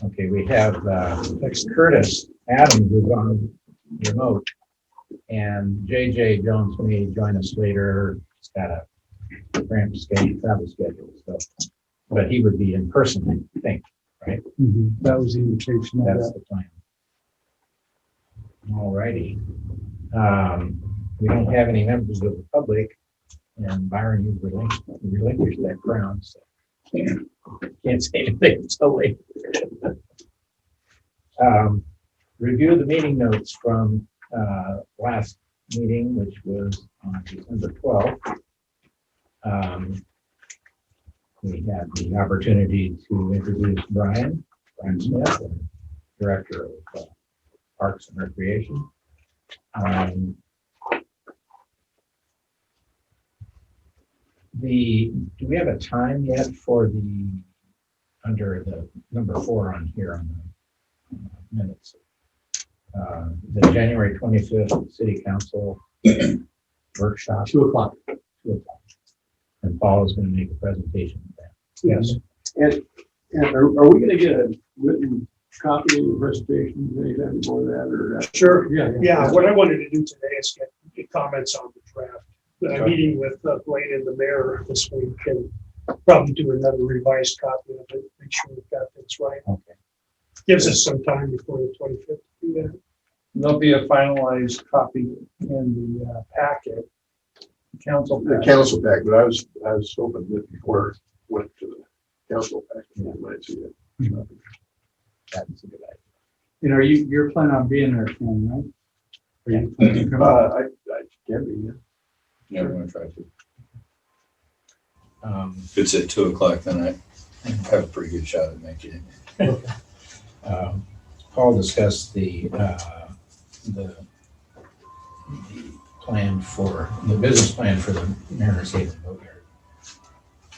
Okay, we have Curtis Adams is on remote, and JJ Jones may join us later. He's got a cramped travel schedule, so, but he would be in person, I think, right? That was the indication of That's that. the plan. All righty. We don't have any members of the public, and Byron, you've relinquished that crown, so can't say anything until later. Review the meeting notes from last meeting, which was on December 12th. We had the opportunity to introduce Brian Smith, Director of Parks and Recreation. Do we have a time yet for under the number 4 on here on the minutes? The January 25th City Council workshop. 2 o'clock. 2 o'clock. And Paul is going to make a presentation of that. Yes. And are we going to get a written copy of the presentation? Anything more than that or? Sure. Yeah. What I wanted to do today is get comments on the draft. I'm meeting with Blaine and the mayor this week and probably do another revised copy of it, make sure we've got things right. Okay. Gives us some time before the 25th to do that. There'll be a finalized copy in the packet. Council The council pack, but I was hoping that before it went to the council pack, you might see it. That's a good idea. And you're planning on being there, Ken, right? Are you planning to come? I can be, yeah. Yeah, we're gonna try to. If If it's at 2 o'clock, then I have a pretty good shot at making it. Paul discussed the plan for the business plan for the Mariners Haven Boatyard.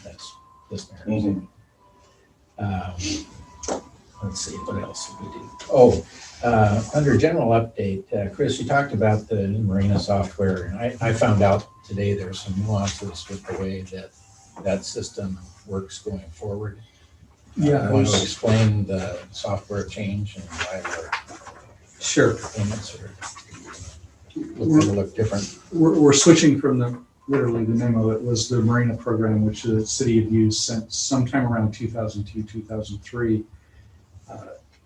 That's this Mariners Haven. Let's see, what else did we do? Oh, under general update, Chris, you talked about the new Marina software, and I found out today there's some nuances with the way that system works going forward. Yeah, Want to explain the software change and why Sure. payments are look different? We're switching from literally the memo. It was the Marina program, which the city had used since sometime around 2002, 2003.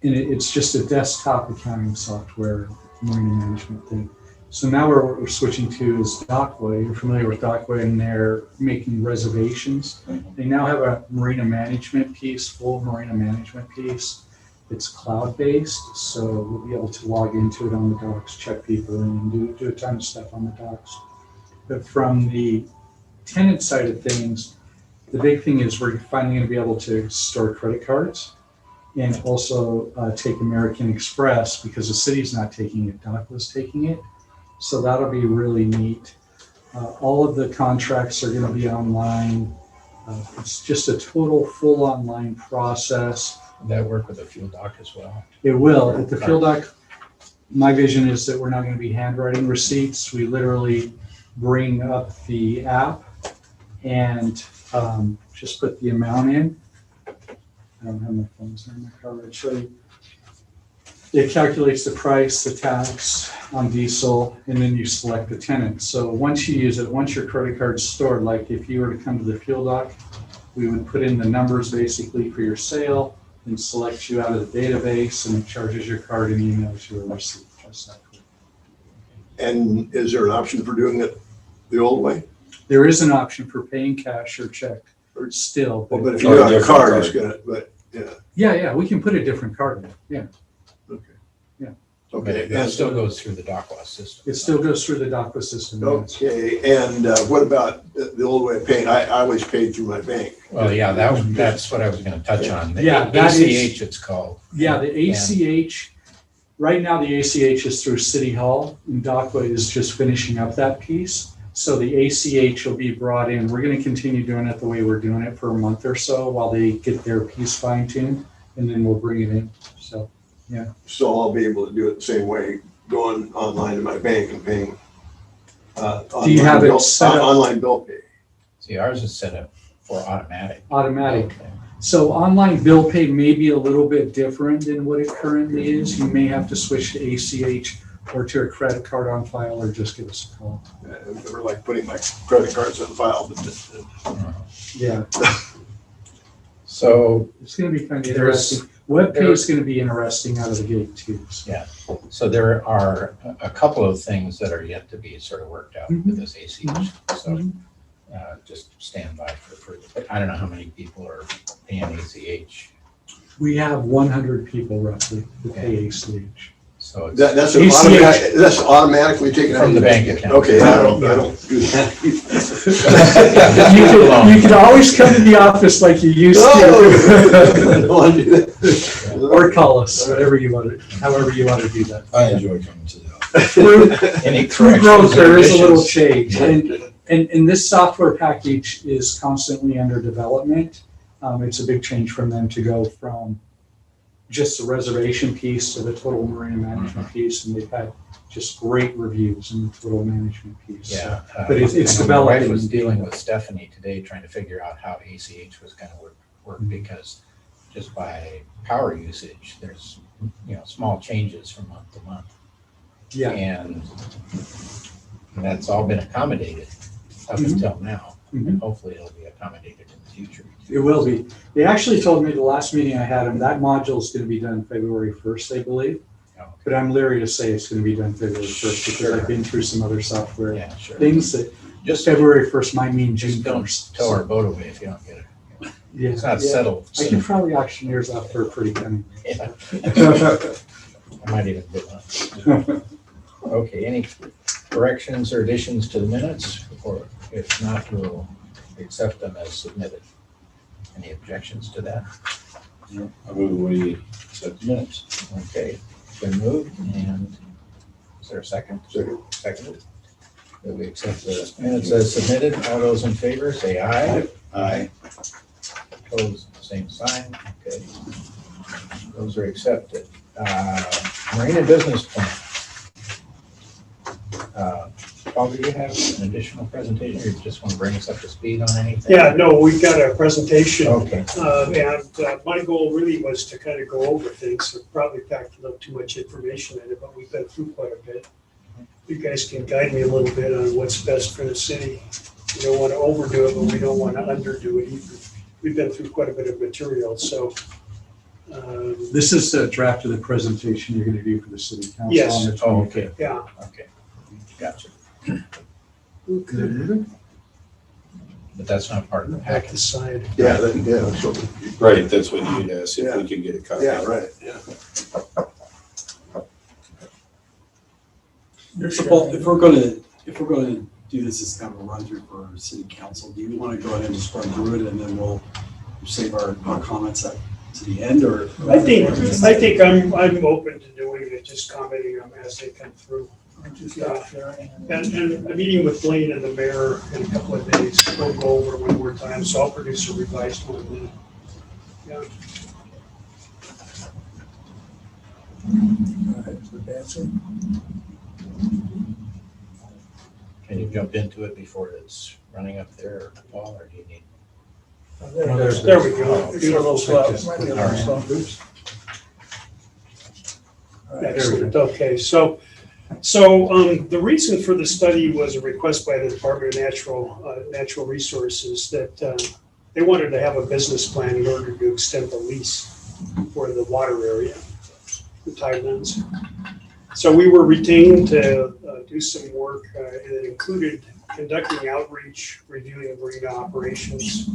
And it's just a desktop accounting software, marina management thing. So now what we're switching to is Dockway. You're familiar with Dockway, and they're making reservations. They now have a marina management piece, full marina management piece. It's cloud-based, so we'll be able to log into it on the docks, check people in, and do a ton of stuff on the docks. But from the tenant side of things, the big thing is we're finally going to be able to store credit cards and also take American Express, because the city's not taking it, Dockway's taking it. So that'll be really neat. All of the contracts are going to be online. It's just a total full online process. Will that work with the fuel dock as well? It will. At the fuel dock, my vision is that we're not going to be handwriting receipts. We literally bring up the app and just put the amount in. I don't have my phones in my car. I'll show you. It calculates the price, the tax on diesel, and then you select the tenant. So once you use it, once your credit card's stored, like if you were to come to the fuel dock, we would put in the numbers basically for your sale and select you out of the database, and it charges your card and emails you a receipt. Just that quick. And is there an option for doing it the old way? There is an option for paying cash or check still. Well, but if you have a card, it's gonna, but, yeah, Yeah, we can put a different card in. Yeah, okay. Yeah. But Okay. it still goes through the Dockway system. it still goes through the DACA system. yes. Okay, and what about the old way of paying? I always paid through my bank. Well, yeah, that's what I was going to touch on. The Yeah, that is- ACH it's called. Yeah, the ACH, right now the ACH is through City Hall, and DACA is just finishing up that piece. So the ACH will be brought in. We're going to continue doing it the way we're doing it for a month or so while they get their piece fine-tuned, and then we'll bring it in. So, yeah. So I'll be able to do it the same way, going online to my bank and paying. Do you have it set up? Online bill pay. See, ours is set up for automatic. Automatic. Okay. So online bill pay may be a little bit different than what it currently is. You may have to switch to ACH or to a credit card on file, or just give us a call. I've never liked putting my credit cards on file, but just, Yeah, So, it's gonna be kind of There's- interesting. Web pay is gonna be interesting out of the gate too. yeah, so there are a couple of things that are yet to be sort of worked out with this ACH. So just stand by for, I don't know how many people are paying ACH. We have 100 people roughly who pay ACH. So it's, that's ACH. that's automatically taken out From of the bank account. Okay, I don't do that. You can always come to the office like you used No, I to. don't want to do that. Or call us, whatever you want to, however you want to do that. I enjoy coming to the office. Through any through corrections growth, or there is a little additions? change. And this software package is constantly under development. It's a big change from them to go from just the reservation piece to the total marina management piece. And they've had just great reviews in the total management piece. Yeah. But it's I know my wife developing. was dealing with Stephanie today, trying to figure out how ACH was gonna work because just by power usage, there's, small changes from month to month. Yeah. And that's all been accommodated up until now. And hopefully it'll be accommodated in the future. It will be. They actually told me the last meeting I had them, that module is going to be done February 1st, I believe. Oh. But I'm leery to say it's going to be done February 1st because Sure. I've been through some other software Yeah, sure. things that Just February 1st might mean June Just don't 1st. tow our boat away if you don't get it. Yeah, It's not yeah. settled. I can probably auction yours off for a pretty penny. Yeah. I might even bid one. Okay, any corrections or additions to the minutes? Or if not, we'll accept them as submitted. Any objections to that? I move we accept the minutes. Okay, it's been moved, and is there a second? Second. Seconded. That we accept the minutes as submitted. All those in favor, say aye. Aye. Opposed, same sign. Okay. Those are accepted. Marina business plan. Paul, do you have an additional presentation, or you just want to bring us up to speed on anything? Yeah, no, we've got a presentation. Okay. And my goal really was to kind of go over things. It probably packed a little too much information in it, but we've been through quite a bit. You guys can guide me a little bit on what's best for the city. We don't want to overdo it, but we don't want to underdo it either. We've been through quite a bit of material, so. This is the draft of the presentation you're going to do for the city council. Yes. On the 25th. Oh, okay. Yeah, Okay. Gotcha. But that's not part of the back package. the side. Yeah, so, Right, that's what you'd ask, if we could get a copy. yeah, right, yeah. So Paul, if we're gonna do this as kind of a run through for our city council, do you want to go ahead and just run through it and then we'll save our comments to the end, or? I think I'm open to doing it, just commenting on as they come through. And a meeting with Blaine and the mayor in a couple of days, we'll go over one more time, so I'll produce a revised one then. Yeah. Can you jump into it before it's running up there, Paul, or do you need? There we go. It's a little slow. Excellent, okay, so the reason for the study was a request by the Department of Natural Resources that they wanted to have a business plan in order to extend the lease for the water area, the tidelands. So we were retained to do some work, and it included conducting outreach, reviewing marina operations,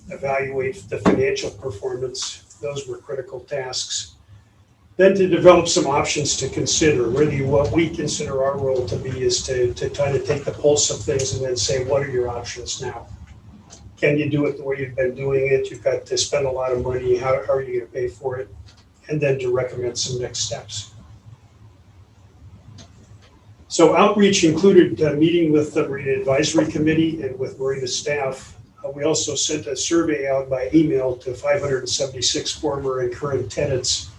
evaluate the financial performance. Those were critical tasks. Then to develop some options to consider. Really what we consider our role to be is to kind of take the pulse of things and then say, what are your options now? Can you do it the way you've been doing it? You've got to spend a lot of money. How are you going to pay for it? And then to recommend some next steps. So outreach included a meeting with the Marina Advisory Committee and with Marina staff. We also sent a survey out by email to 576 former and current tenants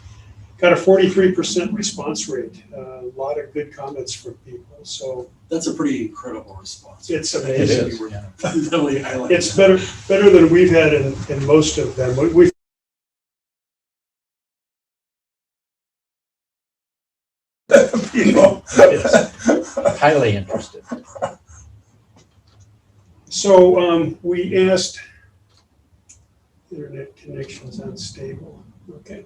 got a 43% response rate. A lot of good comments from people. So That's a pretty incredible response. it's It amazing. is, yeah. Definitely highlight It's that. better than we've had in most of them. We've People. Highly interested. So we asked, internet connections unstable. Okay.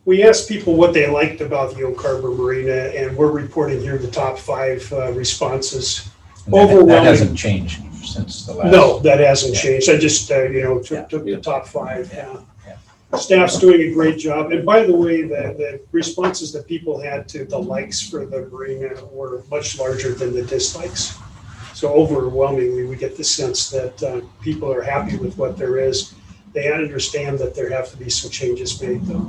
We asked people what they liked about the Oak Harbor Marina, and we're reporting here the top 5 responses. And that Overwhelming. hasn't changed since the last. No, that hasn't Yeah. changed. I just, took Yeah. the top 5. Yeah. Staff's doing a great job. And by the way, the responses that people had to the likes for the marina were much larger than the dislikes. So overwhelmingly, we get the sense that people are happy with what there is. They understand that there have to be some changes made though.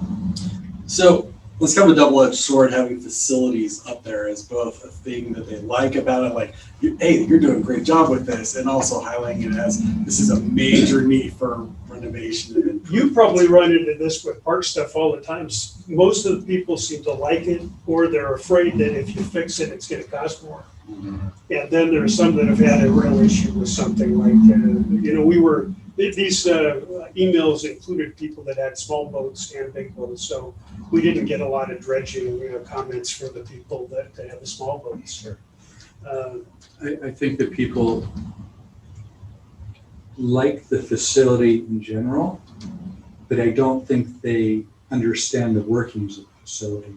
So let's come to double-edged sword. Having facilities up there is both a thing that they like about it, like, hey, you're doing a great job with this, and also highlighting it as this is a major need for renovation. And You probably run into this with park stuff all the time. Most of the people seem to like it, or they're afraid that if you fix it, it's gonna cost more. And then there are some that have had a real issue with something like, these emails included people that had small boats and big boats. So we didn't get a lot of dredging comments from the people that have the small boats. Sure. I think that people like the facility in general, but I don't think they understand the workings of the facility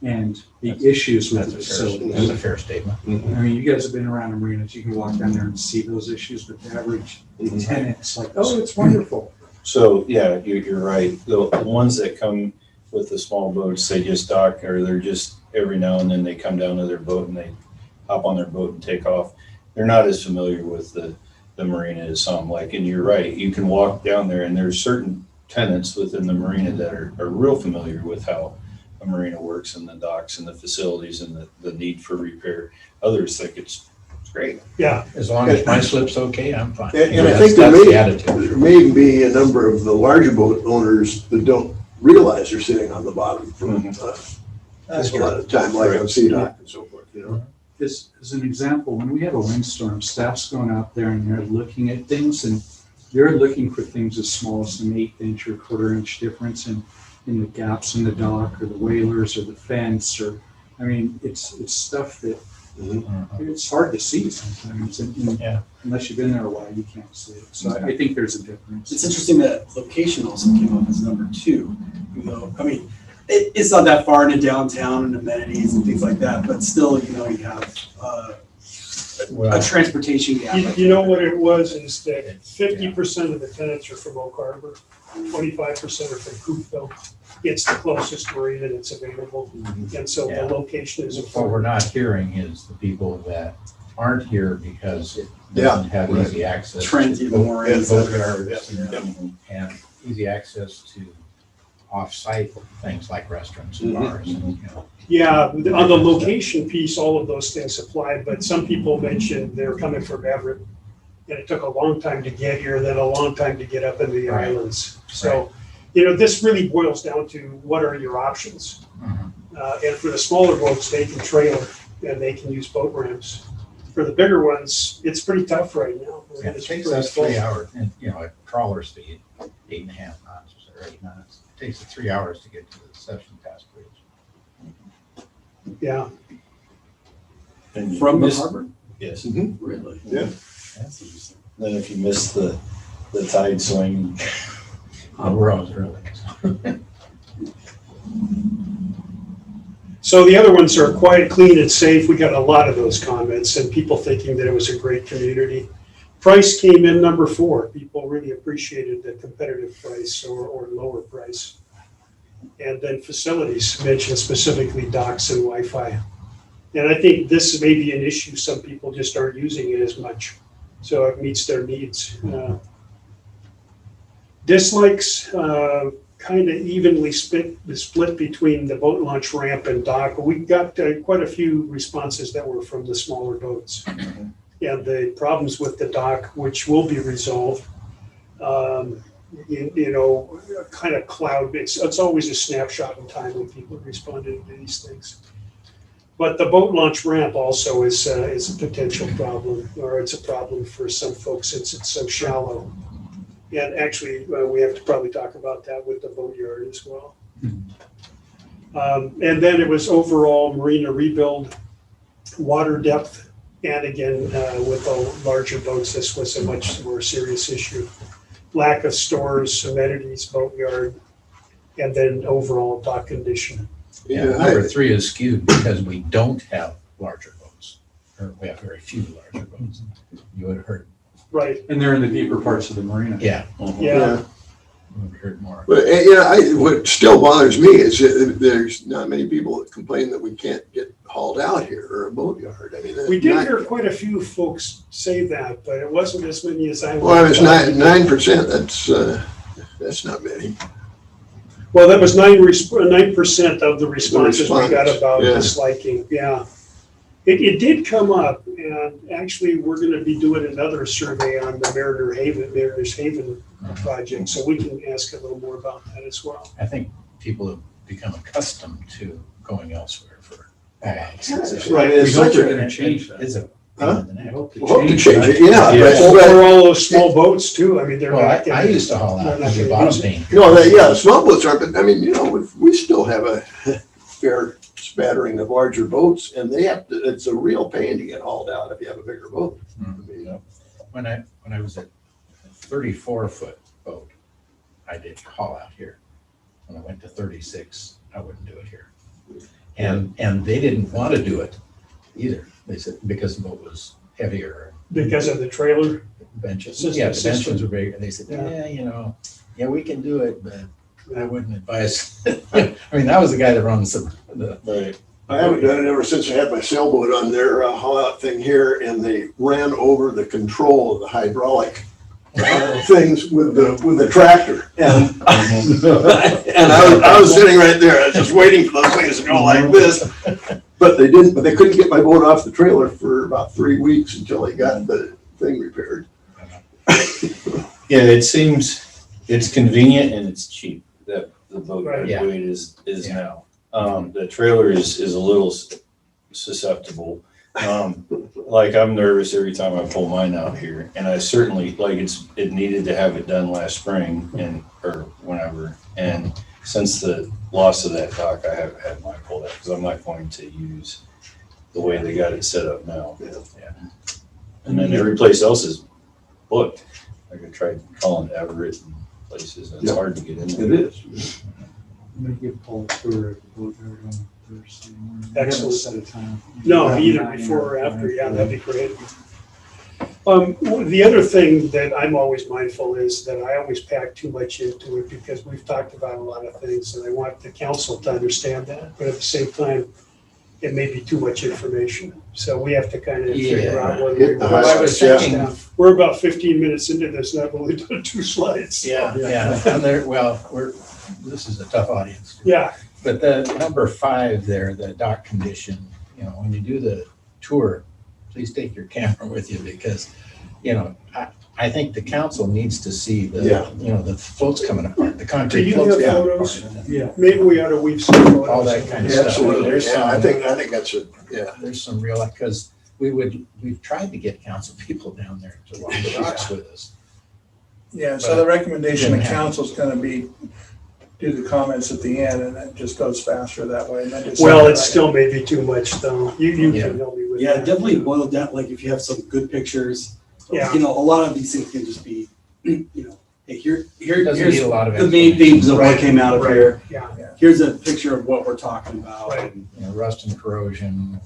and the issues with the facility. That's a fair statement. I mean, you guys have been around the marinas, you can walk down there and see those issues, but the average tenant's like, oh, it's wonderful. So, yeah, you're right. The ones that come with the small boats, they just dock, or they're just, every now and then they come down to their boat and they hop on their boat and take off. They're not as familiar with the marina as some, like, and you're right, you can walk down there and there's certain tenants within the marina that are real familiar with how a marina works and the docks and the facilities and the need for repair. Others think it's great. Yeah, As long as my slip's okay, I'm fine. And I That's- think there that's the may, attitude. there may be a number of the larger boat owners that don't realize they're sitting on the bottom for That's a lot of time, like on CDOT and so forth, As an example, when we have a windstorm, staff's going out there and they're looking at things and they're looking for things as small as an 1/8 inch or 1/4 inch difference in the gaps in the dock or the whalers or the fence or, I mean, it's stuff that it's hard to see sometimes. And Yeah. unless you've been there a while, you can't see it. So I think there's a difference. it's interesting that location also came up as number 2, even though, I mean, it's not that far into downtown and amenities and things like that, but still, you have a Well, transportation gap. you know what it was is that 50% of the tenants are from Oak Harbor, 25% are from Coopville. It's the closest marina that's available, and so Yeah. the location is what we're important. not hearing is the people that aren't here because it Yeah, doesn't have right. easy access. to Transient boat- moorings. boat yards, Yeah. and easy access to off-site things like restaurants and bars. And, Yeah, on the location piece, all of those things apply, but some people mentioned they're coming from Everett, and it took a long time to get here, then a long time to get up into the Right. islands. So, this really boils down to what are your options? Mhm. And for the smaller boats, they can trailer and they can use boat ramps. For the bigger ones, it's pretty tough right now. Yeah, it It's takes pretty us full. 3 hours, and, at trawler speed, 8.5 knots or 8 knots. It takes us 3 hours to get to the Deception Pass Bridge. Yeah, And you From the miss- harbor? Yes. Really? Yeah. That's interesting. Then if you miss the tide swing, We're always early. so the other ones are quiet, clean, and safe. We got a lot of those comments and people thinking that it was a great community. Price came in number 4. People really appreciated the competitive price or lower price. And then facilities, mentioned specifically docks and Wi-Fi. And I think this may be an issue. Some people just aren't using it as much. So it meets their needs. Dislikes, kind of evenly split between the boat launch ramp and dock. We got quite a few responses that were from the smaller boats. And the problems with the dock, which will be resolved, you know, kind of cloud, it's always a snapshot in time when people responded to these things. But the boat launch ramp also is a potential problem, or it's a problem for some folks since it's so shallow. And actually, we have to probably talk about that with the boatyard as well. And then it was overall marina rebuild, water depth, and again, with the larger boats, this was a much more serious issue. Lack of stores, amenities, boatyard, and then overall dock condition. Yeah, number three is skewed because we don't have larger boats, or we have very few larger boats. You would have heard, Right, And they're in the deeper parts of the marina. yeah, yeah, you would have heard more. But, what still bothers me is that there's not many people that complain that we can't get hauled out here or a boatyard. I mean, we did hear quite a few folks say that, but it wasn't as many as I. Well, it's 9%, that's not many. Well, that was 9% of the responses we got response, about yeah. disliking, yeah. It did come up, and actually, we're gonna be doing another survey on the Mariners Haven project, so we can ask a little more about that as well. I think people have become accustomed to going elsewhere for bags. Right, We it's hope such they're a, gonna change that. It's a Huh? pain in the neck. hope they we hope to change change it, that. yeah. Yeah. but- For all those small boats too, I mean, they're Well, not. I used to haul out They're not the gonna bottom use it. paint. No, the small boats aren't, but I mean, we still have a fair spattering of larger boats, and it's a real pain to get hauled out if you have a bigger boat. I mean, When I was at 34-foot boat, I did haul out here. When I went to 36, I wouldn't do it here. And they didn't want to do it either. They said, because the boat was heavier. Because of the trailer, Benches, System- yeah, the system. benches were bigger. And they said, yeah, we can do it, but I wouldn't advise. I mean, that was the guy that runs the Right. I haven't done it ever since I had my sailboat on their haul out thing here, and they ran over the control of the hydraulic things with the tractor. And I was sitting right there, I was just waiting for those things to go like this. But they didn't, but they couldn't get my boat off the trailer for about 3 weeks until they got the thing repaired. Yeah, it seems, it's convenient and it's cheap, that the boat Right. Yeah. weight is Yeah. now. The trailer is a little susceptible. Like I'm nervous every time I pull mine out here, and I certainly, like, it needed to have it done last spring or whenever. And since the loss of that dock, I haven't had mine pulled out because I'm not going to use the way they got it set up now. Yeah. And then every place else is booked. Like I tried calling Everett and places, and it's Yeah. hard to get in It there. is. I'm gonna give Paul a tour of the boatyard on Thursday morning. We Excellent. haven't set a time. no, Yeah, either 9 before or after, yeah, 9:30. that'd be great. The other thing that I'm always mindful is that I always pack too much into it because we've talked about a lot of things and I want the council to understand that, but at the same time, it may be too much information. So we have to kind of figure out whether we Get the want I was highlights, yeah. thinking, We're about 15 minutes into this and I've only done 2 slides. yeah, and there, well, this is a tough audience. Yeah, But the number 5 there, the dock condition, when you do the tour, please take your camera with you because, I think the council needs to see Yeah. the floats coming apart, the do concrete you floats have coming photos? apart. Yeah. Maybe we ought to weave some photos. All that kind of Yeah, stuff. absolutely, There's yeah, I some- think that's There's some real, because we've tried to get council people down there to walk the docks with us. Yeah, so the recommendation of Didn't happen. council is gonna be, do the comments at the end, and it just goes faster that way. And then just- Well, it still may be too much though. You Yeah. can help me with Yeah, that. definitely boil down, like if you have some good pictures, Yeah. a lot of these things can just be, hey, Doesn't here's need a lot of the main explanation. themes of what Right, came out of right. here. Yeah, Here's a picture of what we're talking about. Right. And Rust and corrosion,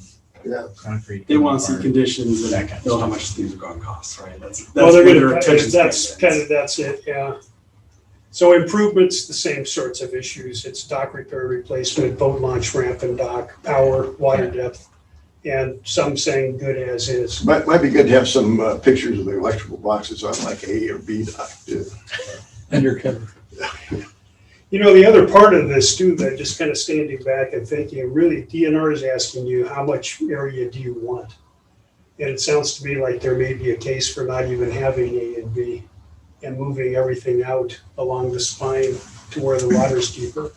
Yeah. concrete. they want to see coming apart. conditions and That kind of know how stuff. much things are going to cost, right? That's well, they're where gonna, their attention's that's going. that's it, yeah. So improvements, the same sorts of issues. It's dock repair, replacement, boat launch ramp and dock, power, water depth. And some saying good as is. Might be good to have some pictures of the electrical boxes on like A or B dock too. Undercover. The other part of this too, that just kind of standing back and thinking, really, DNR is asking you, how much area do you want? And it sounds to me like there may be a case for not even having A and B. and moving everything out along the spine to where the water's deeper.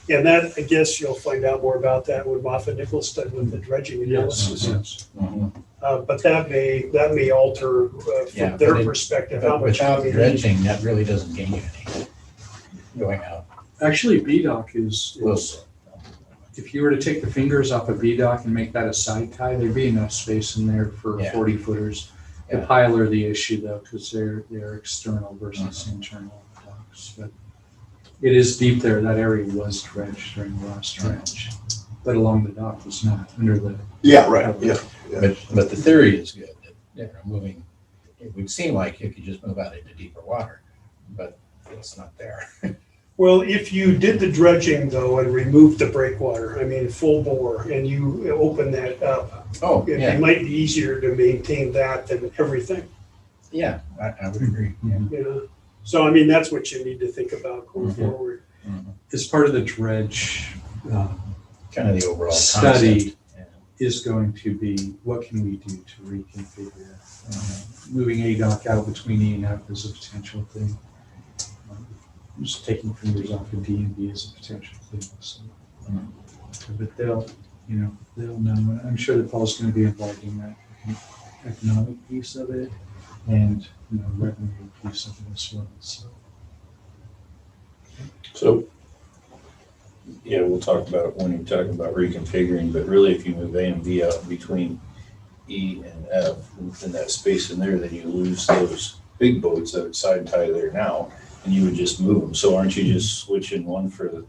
And that, I guess you'll find out more about that when Moffett Nichols done with the dredging analysis. Yes. Mhm. But that may alter Yeah, from their but perspective, how But much without money. dredging, that really doesn't gain you anything going out. Actually, BDOC is, Well, if you were to take the fingers off of BDOC and make that a side tie, there'd be enough space in there for Yeah. 40 footers. The Yeah. pile are the issue though, because they're external versus internal docks. But it is deep there. That area was dredged during the last dredge, but along the dock was not under the. Yeah, right, yeah. But the theory is good, that, moving, it would seem like you could just move out into deeper water, but it's not there. Well, if you did the dredging though and removed the breakwater, I mean, full bore, and you open that up, Oh, it might be easier to maintain that than everything, Yeah, I would agree. Yeah. you know? So, I mean, that's what you need to think about going Mhm. forward. As part of the dredge Kind of the overall study concept. Yeah. is going to be, what can we do to reconfigure? Moving ADOC out between E and F is a potential thing. Just taking fingers off of D and B is a potential thing. So, but they'll know. I'm sure that Paul's going to be involved in that economic piece of it and revenue piece of it as well. So, yeah, we'll talk about it when you're talking about reconfiguring, but really if you move A and B out between E and F, within that space in there, then you lose those big boats that would side tie there now, and you would just move them. So aren't you just switching one for the,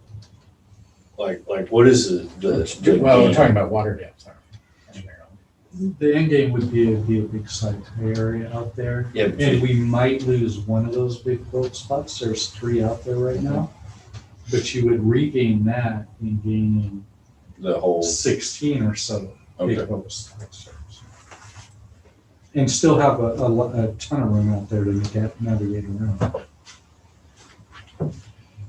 like what is the Well, we're gain? talking about water depth. aren't we? The end game would be a big side tie area out there. Yeah, but And we might lose one of those big boat spots. There's 3 out there right now. But you would regain that in gaining the whole, 16 or so big okay, boat spots. And still have a ton of room out there to navigate around.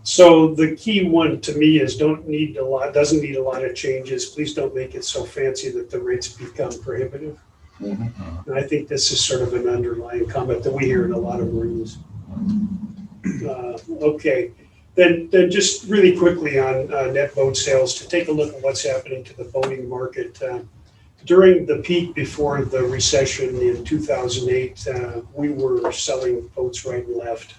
So the key one to me is doesn't need a lot of changes. Please don't make it so fancy that the rates become prohibitive. Mhm. And I think this is sort of an underlying comment that we hear in a lot of marines. Okay, then just really quickly on net boat sales, to take a look at what's happening to the boating market. During the peak before the recession in 2008, we were selling boats right and left.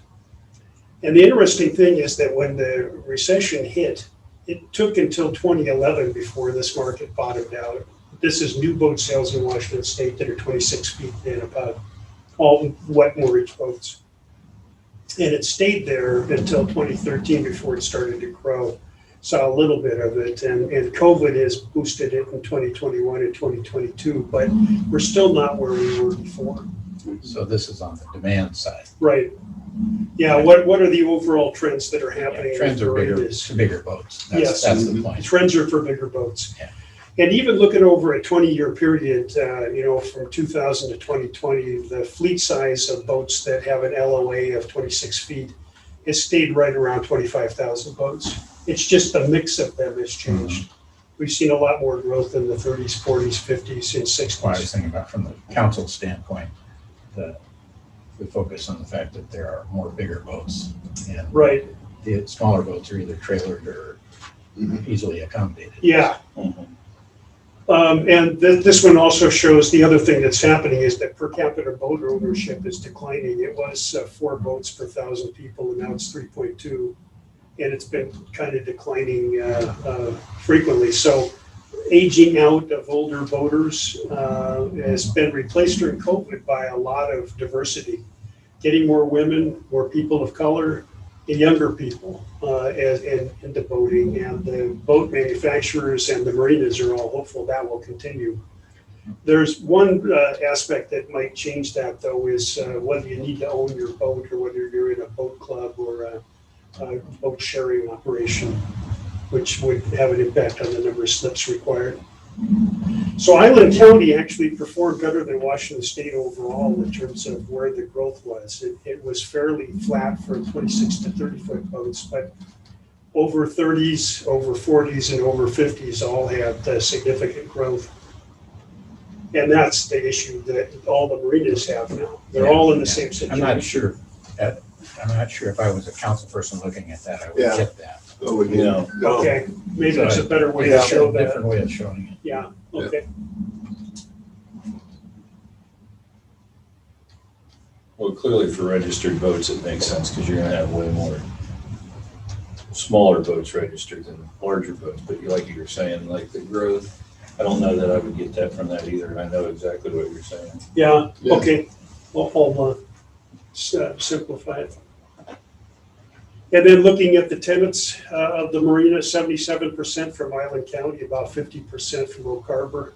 And the interesting thing is that when the recession hit, it took until 2011 before this market bottomed out. This is new boat sales in Washington State that are 26 feet and above, all wet moorage boats. And it stayed there until 2013 before it started to grow. Saw a little bit of it, and COVID has boosted it in 2021 and 2022, but we're still not where we were before. So this is on the demand side. Right. Yeah, what are the overall trends that are happening? Trends are with bigger, marinas? bigger boats. Yes. That's the The point. trends are for bigger boats. Yeah. And even looking over a 20-year period, from 2000 to 2020, the fleet size of boats that have an LOA of 26 feet has stayed right around 25,000 boats. It's just the mix of them has changed. We've seen a lot more growth in the 30s, 40s, 50s, and Well, I was 60s. thinking about from the council standpoint, the focus on the fact that there are more bigger boats. And Right, the smaller boats are either trailered or Mhm. easily accommodated. yeah. Mhm. And this one also shows the other thing that's happening is that per capita boat ownership is declining. It was 4 boats per 1,000 people, and now it's 3.2. And it's been kind of declining frequently. So aging out of older boaters has been replaced during COVID by a lot of diversity. Getting more women, more people of color, and younger people into boating. And the boat manufacturers and the marinas are all hopeful that will continue. There's one aspect that might change that, though, is whether you need to own your boat or whether you're in a boat club or a boat sharing operation, which would have an impact on the number of slips required. So Island County actually performed better than Washington State overall in terms of where the growth was. It was fairly flat for 26 to 30 foot boats, but over 30s, over 40s, and over 50s all had significant growth. And that's the issue that all the marinas have now. They're all in the same I'm situation. not sure I'm not sure if I was a council person looking at that, I would Yeah. get that. Oh, we You know, no. Okay, maybe there's a better way to Yeah, show a that. different way of showing it. Yeah, okay. well, clearly for registered boats, it makes sense because you're gonna have way more smaller boats registered than larger boats. But like you were saying, like the growth, I don't know that I would get that from that either. And I know exactly what you're saying. Yeah, Yeah. okay. I'll simplify it. And then looking at the tenants of the marina, 77% from Island County, about 50% from Oak Harbor.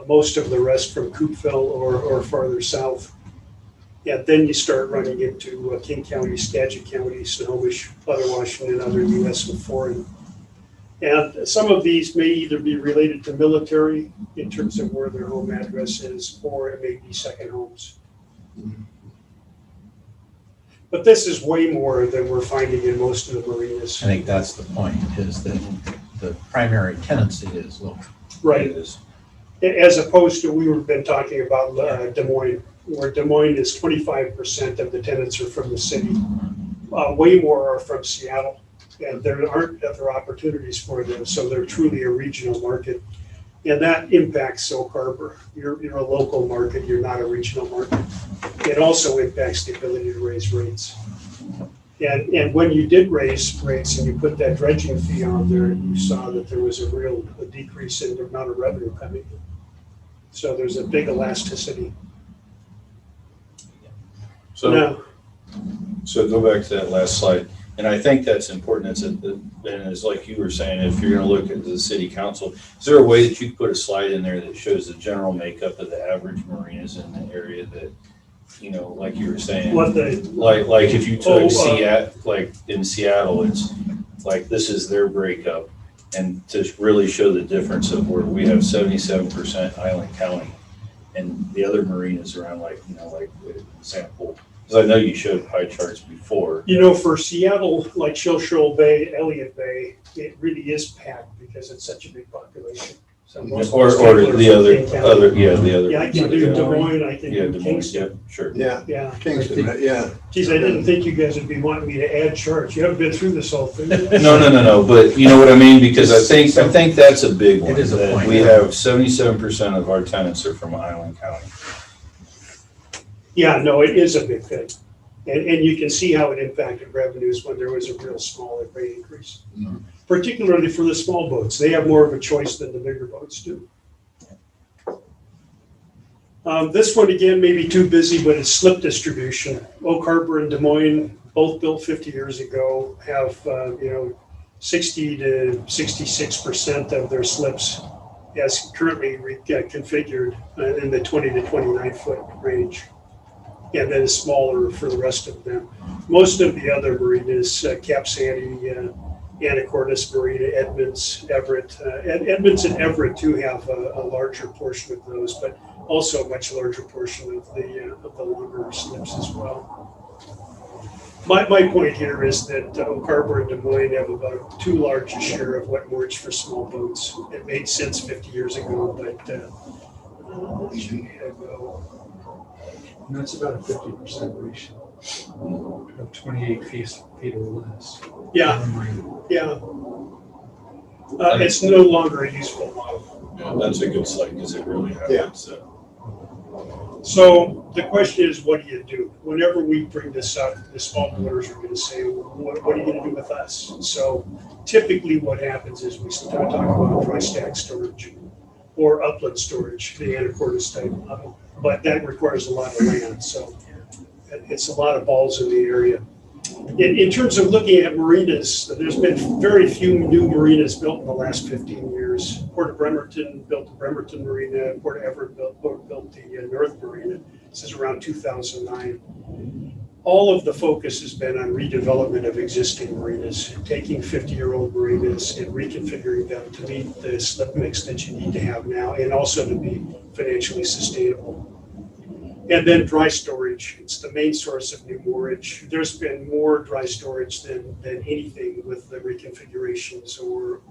Most of the rest from Coopville or farther south. And then you start running into King County, Skagit County, Snohomish, Other Washington, other US and foreign. And some of these may either be related to military in terms of where their home address is, or it may be second homes. But this is way more than we're finding in most of the marinas. I think that's the point, is that the primary tenancy is local. Right, It is. as opposed to, we've been talking about Des Moines, where Des Moines is 25% of the tenants are from the city. Way more are from Seattle, and there aren't other opportunities for them, so they're truly a regional market. And that impacts Oak Harbor. You're a local market, you're not a regional market. It also impacts the ability to raise rates. And when you did raise rates and you put that dredging fee on there, you saw that there was a decrease in the amount of revenue coming in. So there's a big elasticity. So, Now, so go back to that last slide. And I think that's important. And it's like you were saying, if you're gonna look at the city council, is there a way that you could put a slide in there that shows the general makeup of the average marinas in the area that, you know, like you were saying? what the, Like if you Oh, took Seattle, like in Seattle, it's like this is their breakup. And to really show the difference of where we have 77% Island County and the other marinas around, like, you know, like the example, because I know you showed pie charts before. you know, for Seattle, like Shoal Bay, Elliott Bay, it really is packed because it's such a big population. So most Or people are the from other, King County. the other. Yeah, I can do Des Moines, I can Yeah, do Des Moines, Kingston. yeah, sure. Yeah, Yeah. Kingston, yeah. Geez, I didn't think you guys would be wanting me to add charts. You haven't been through this whole thing. No, but you know what I mean? Because I think that's a big one. It is a that point. We have 77% of our tenants are from Island County. Yeah, no, it is a big thing. And you can see how it impacted revenues when there was a real small rate increase. Particularly for the small boats. They have more of a choice than the bigger boats do. This one, again, may be too busy, but it's slip distribution. Oak Harbor and Des Moines, both built 50 years ago, have, 60 to 66% of their slips as currently configured in the 20 to 29 foot range. And then smaller for the rest of them. Most of the other marinas, Cap Sandy, Anacortes Marina, Edmonds, Everett. Edmonds and Everett too have a larger portion of those, but also a much larger portion of the longer slips as well. My point here is that Oak Harbor and Des Moines have about too large a share of wet moorage for small boats. It made sense 50 years ago, but And that's about a 50% ratio of 28 feet or less. yeah, yeah. It's no longer a useful model. Yeah, that's a good slide because it really Yeah. happens. So the question is, what do you do? Whenever we bring this up, the small boaters are going to say, what are you going to do with us? So typically what happens is we start talking about dry stack storage or upland storage, the Anacortes type model. But that requires a lot of land, so it's a lot of balls in the area. In terms of looking at marinas, there's been very few new marinas built in the last 15 years. Port of Bremerton built the Bremerton Marina, Port of Everett built the North Marina. This is around 2009. All of the focus has been on redevelopment of existing marinas, taking 50-year-old marinas and reconfiguring them to meet the slip mix that you need to have now and also to be financially sustainable. And then dry storage, it's the main source of new moorage. There's been more dry storage than anything with the reconfigurations or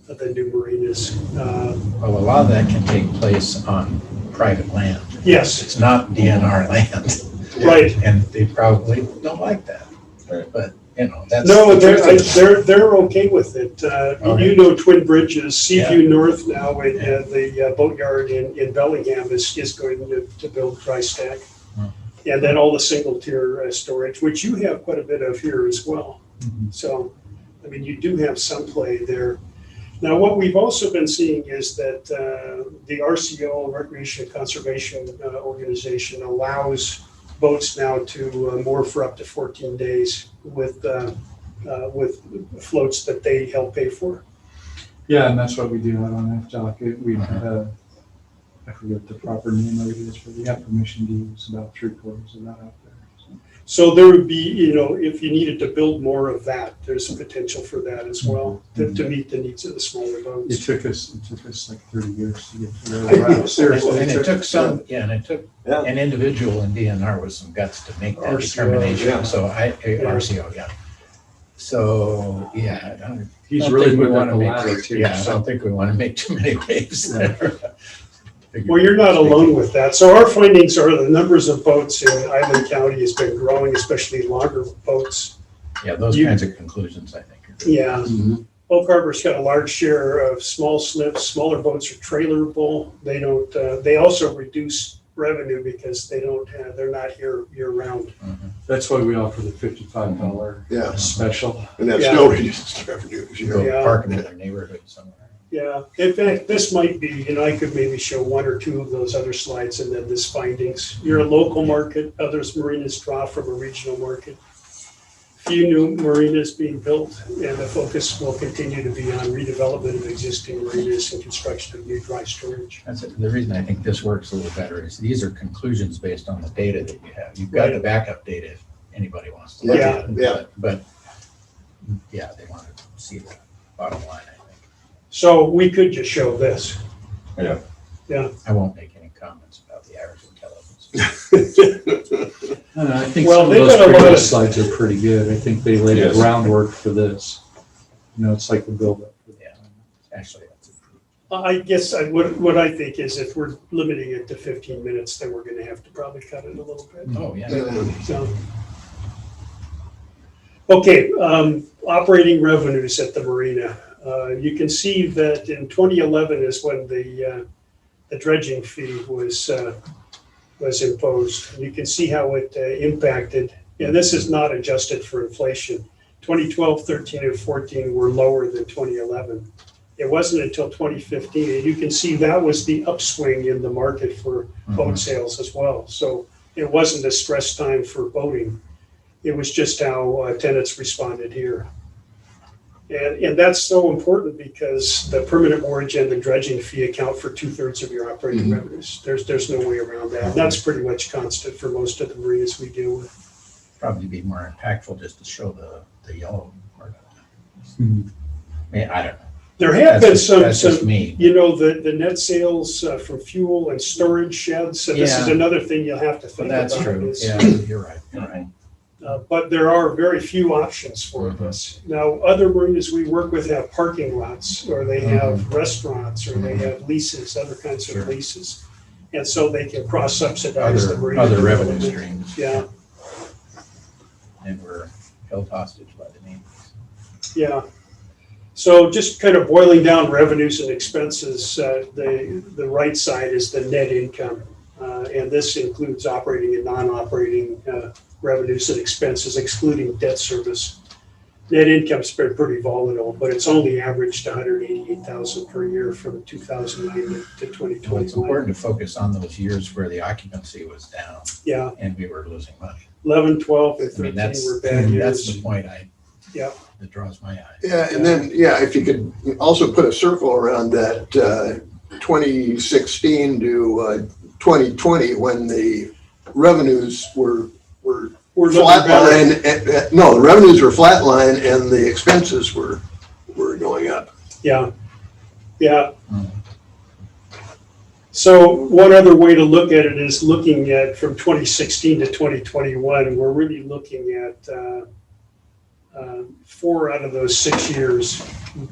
the new marinas. Well, a lot of that can take place on private land. Yes, It's not DNR land. Right. And they probably don't like that. Right. But, you know, that's. No, the truth of it. they're okay with it. Okay. You know, Twin Bridges, Seaview Yeah. North now, and Yeah. the boatyard in Bellingham is going to build dry stack. Hmm. And then all the single tier storage, which you have quite a bit of here as well. Mhm. So, I mean, you do have some play there. Now, what we've also been seeing is that the RCO, Recreation and Conservation Organization, allows boats now to moor for up to 14 days with floats that they help pay for. Yeah, and that's what we do out on F-Dock. We, I forget what the proper name of it is, but we have permission to use about 3/4 of that out there. So. So there would be, you know, if you needed to build more of that, there's a potential for that as well, to meet the needs of the smaller It boats. took us like 30 years to get to where we're at. Seriously. And it took some, and it took Yeah. an individual in DNR with some guts to make that RCO, determination. yeah. So RCO, yeah. So, yeah. I don't He's think really we put want up to the make, ladder too. yeah, I so. don't think we want to make too many waves there. Well, you're not alone with that. So our findings are the numbers of boats in Island County has been growing, especially longer boats. Yeah, those You- kinds of conclusions, I think. Yeah. Mhm. Oak Harbor's got a large share of small slips. Smaller boats are trailerable. They don't, they also reduce revenue because they're not here year round. That's why we offer the $55 Yeah, special. and that Yeah. still reduces revenues, you Go know. Yeah. park them in their neighborhood somewhere. Yeah, in fact, this might be, I could maybe show one or two of those other slides and then this findings. You're a local market, others marinas draw from a regional market. Few new marinas being built, and the focus will continue to be on redevelopment of existing marinas and construction of new dry storage. That's it. The reason I think this works a little better is these are conclusions based on the data that you have. You've got the backup data if anybody wants to look Yeah. at it. Yeah. But, yeah, they want to see the bottom line, I think. So we could just show this. Yeah. Yeah, I won't make any comments about the average intelligence. I think Well, some of they've those got a lot previous of- slides are pretty good. I think they laid the Yes. groundwork for this. It's like the buildup. Yeah. Actually, that's I guess what I think is if we're limiting it to 15 minutes, then we're gonna have to probably cut it a little bit. oh, yeah. So, okay, operating revenues at the marina. You can see that in 2011 is when the dredging fee was imposed. You can see how it impacted, and this is not adjusted for inflation. 2012, 13, and 14 were lower than 2011. It wasn't until 2015, and you can see that was the upswing in the market for boat sales as well. So it wasn't a stress time for boating. It was just how tenants responded here. And that's so important because the permanent mortgage and the dredging fee account for 2/3 of your operating revenues. There's no way around that. And that's pretty much constant for most of the marinas we deal with. Probably be more impactful just to show the yellow part of it. Mhm. I mean, I don't know. There have been That's just some, me. the net sales from fuel and storage sheds. So this is Yeah. another thing you'll have to But think that's about. true. is- Yeah, you're right. You're right. But there are very few options for this. Now, other marinas we work with have parking lots, or they have restaurants, or they have leases, other kinds Sure. of leases. And so they can cross-subsidize the marina. Other revenue development. streams. Yeah, And we're held hostage by the name. yeah. So just kind of boiling down revenues and expenses, the right side is the net income. And this includes operating and non-operating revenues and expenses, excluding debt service. Net income's been pretty volatile, but it's only averaged 188,000 per year from 2009 to Well, it's 2021. important to focus on those years where the occupancy was down Yeah, and we were losing money. 11, 12, and I mean, 13 were bad that's the years. point Yeah. that draws my eye. Yeah, and then, if you could also put a circle around that 2016 to 2020, when the revenues were We're looking better. flatline. No, the revenues were flatline and the expenses were going up. Yeah, yeah. Mhm. So one other way to look at it is looking at from 2016 to 2021, we're really looking at 4 out of those 6 years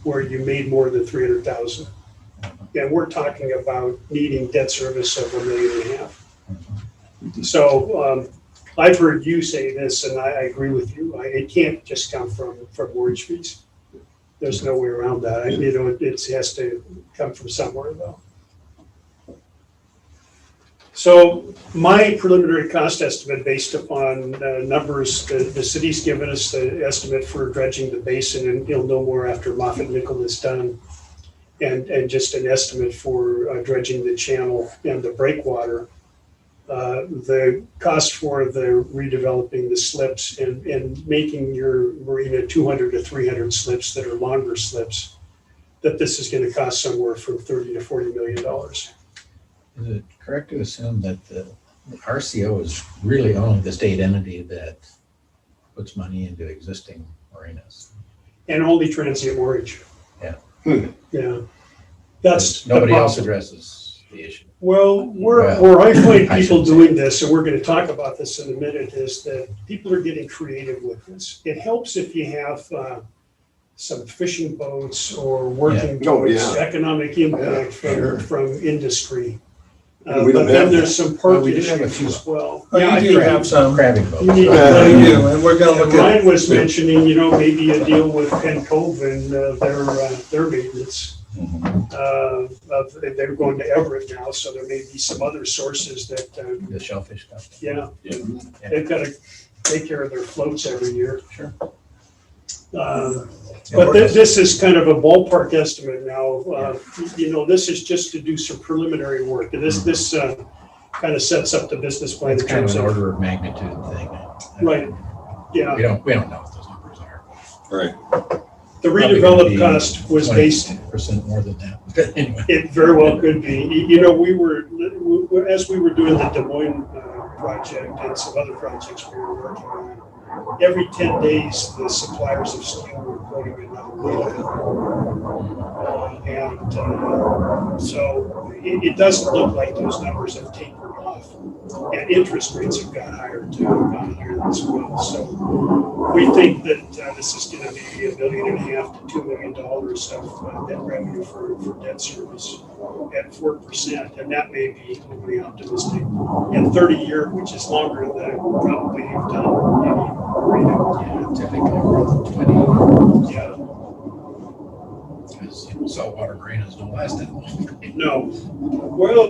where you made more than 300,000. And we're talking about needing debt service of $1.5 million. So I've heard you say this, and I agree with you. It can't just come from mortgage fees. There's no way around that. It has to come from somewhere though. So my preliminary cost estimate based upon numbers the city's given us, the estimate for dredging the basin, and you'll know more after Moffett Nickel is done, and just an estimate for dredging the channel and the breakwater. The cost for the redeveloping the slips and making your marina 200 to 300 slips that are longer slips, that this is going to cost somewhere from $30 to $40 million. Is it correct to assume that the RCO is really only the state entity that puts money into existing marinas? And only transient mortgage. Yeah. Yeah. That's Nobody the else problem. addresses the issue. Well, Well, where I find I people should say. doing this, and we're going to talk about this in a minute, is that people are getting creative with this. It helps if you have some fishing boats or working Yeah. Oh, towards yeah. economic impact sure. from industry. And we But don't then have there's some Well, park we do have a issues few. as well. Oh, Yeah, I you do think have some. Crabbing boats. you need to Yeah. You play- do, and we're gonna look And at. Ryan was mentioning, maybe a deal with Penn Cove and their maintenance. They're going to Everett now, so there may be some other sources that, The shellfish stuff. yeah, Yeah. they've got to take care of their floats every year. Sure. But this is kind of a ballpark estimate now. This is just to do some preliminary work. And this kind of sets up the business plan. It's in kind of terms an of order of magnitude thing. Right. Yeah. We don't know what those numbers are. Right. The Probably gonna redeveloped be cost was based 20% more than that. But anyway. It very well could be. As we were doing the Des Moines project and some other projects we were working on, every 10 days, the suppliers of steel were quoting another bill. So it doesn't look like those numbers have tapered off. And interest rates have got higher too, gone higher as well. So we think that this is going to be $1.5 million to $2 million of net revenue for debt service at 4%, and that may be overly optimistic. And 30-year, which is longer than probably you've done any marina. Yeah, typically more than 20. Yeah, Because saltwater marinas don't last that long. no. Well,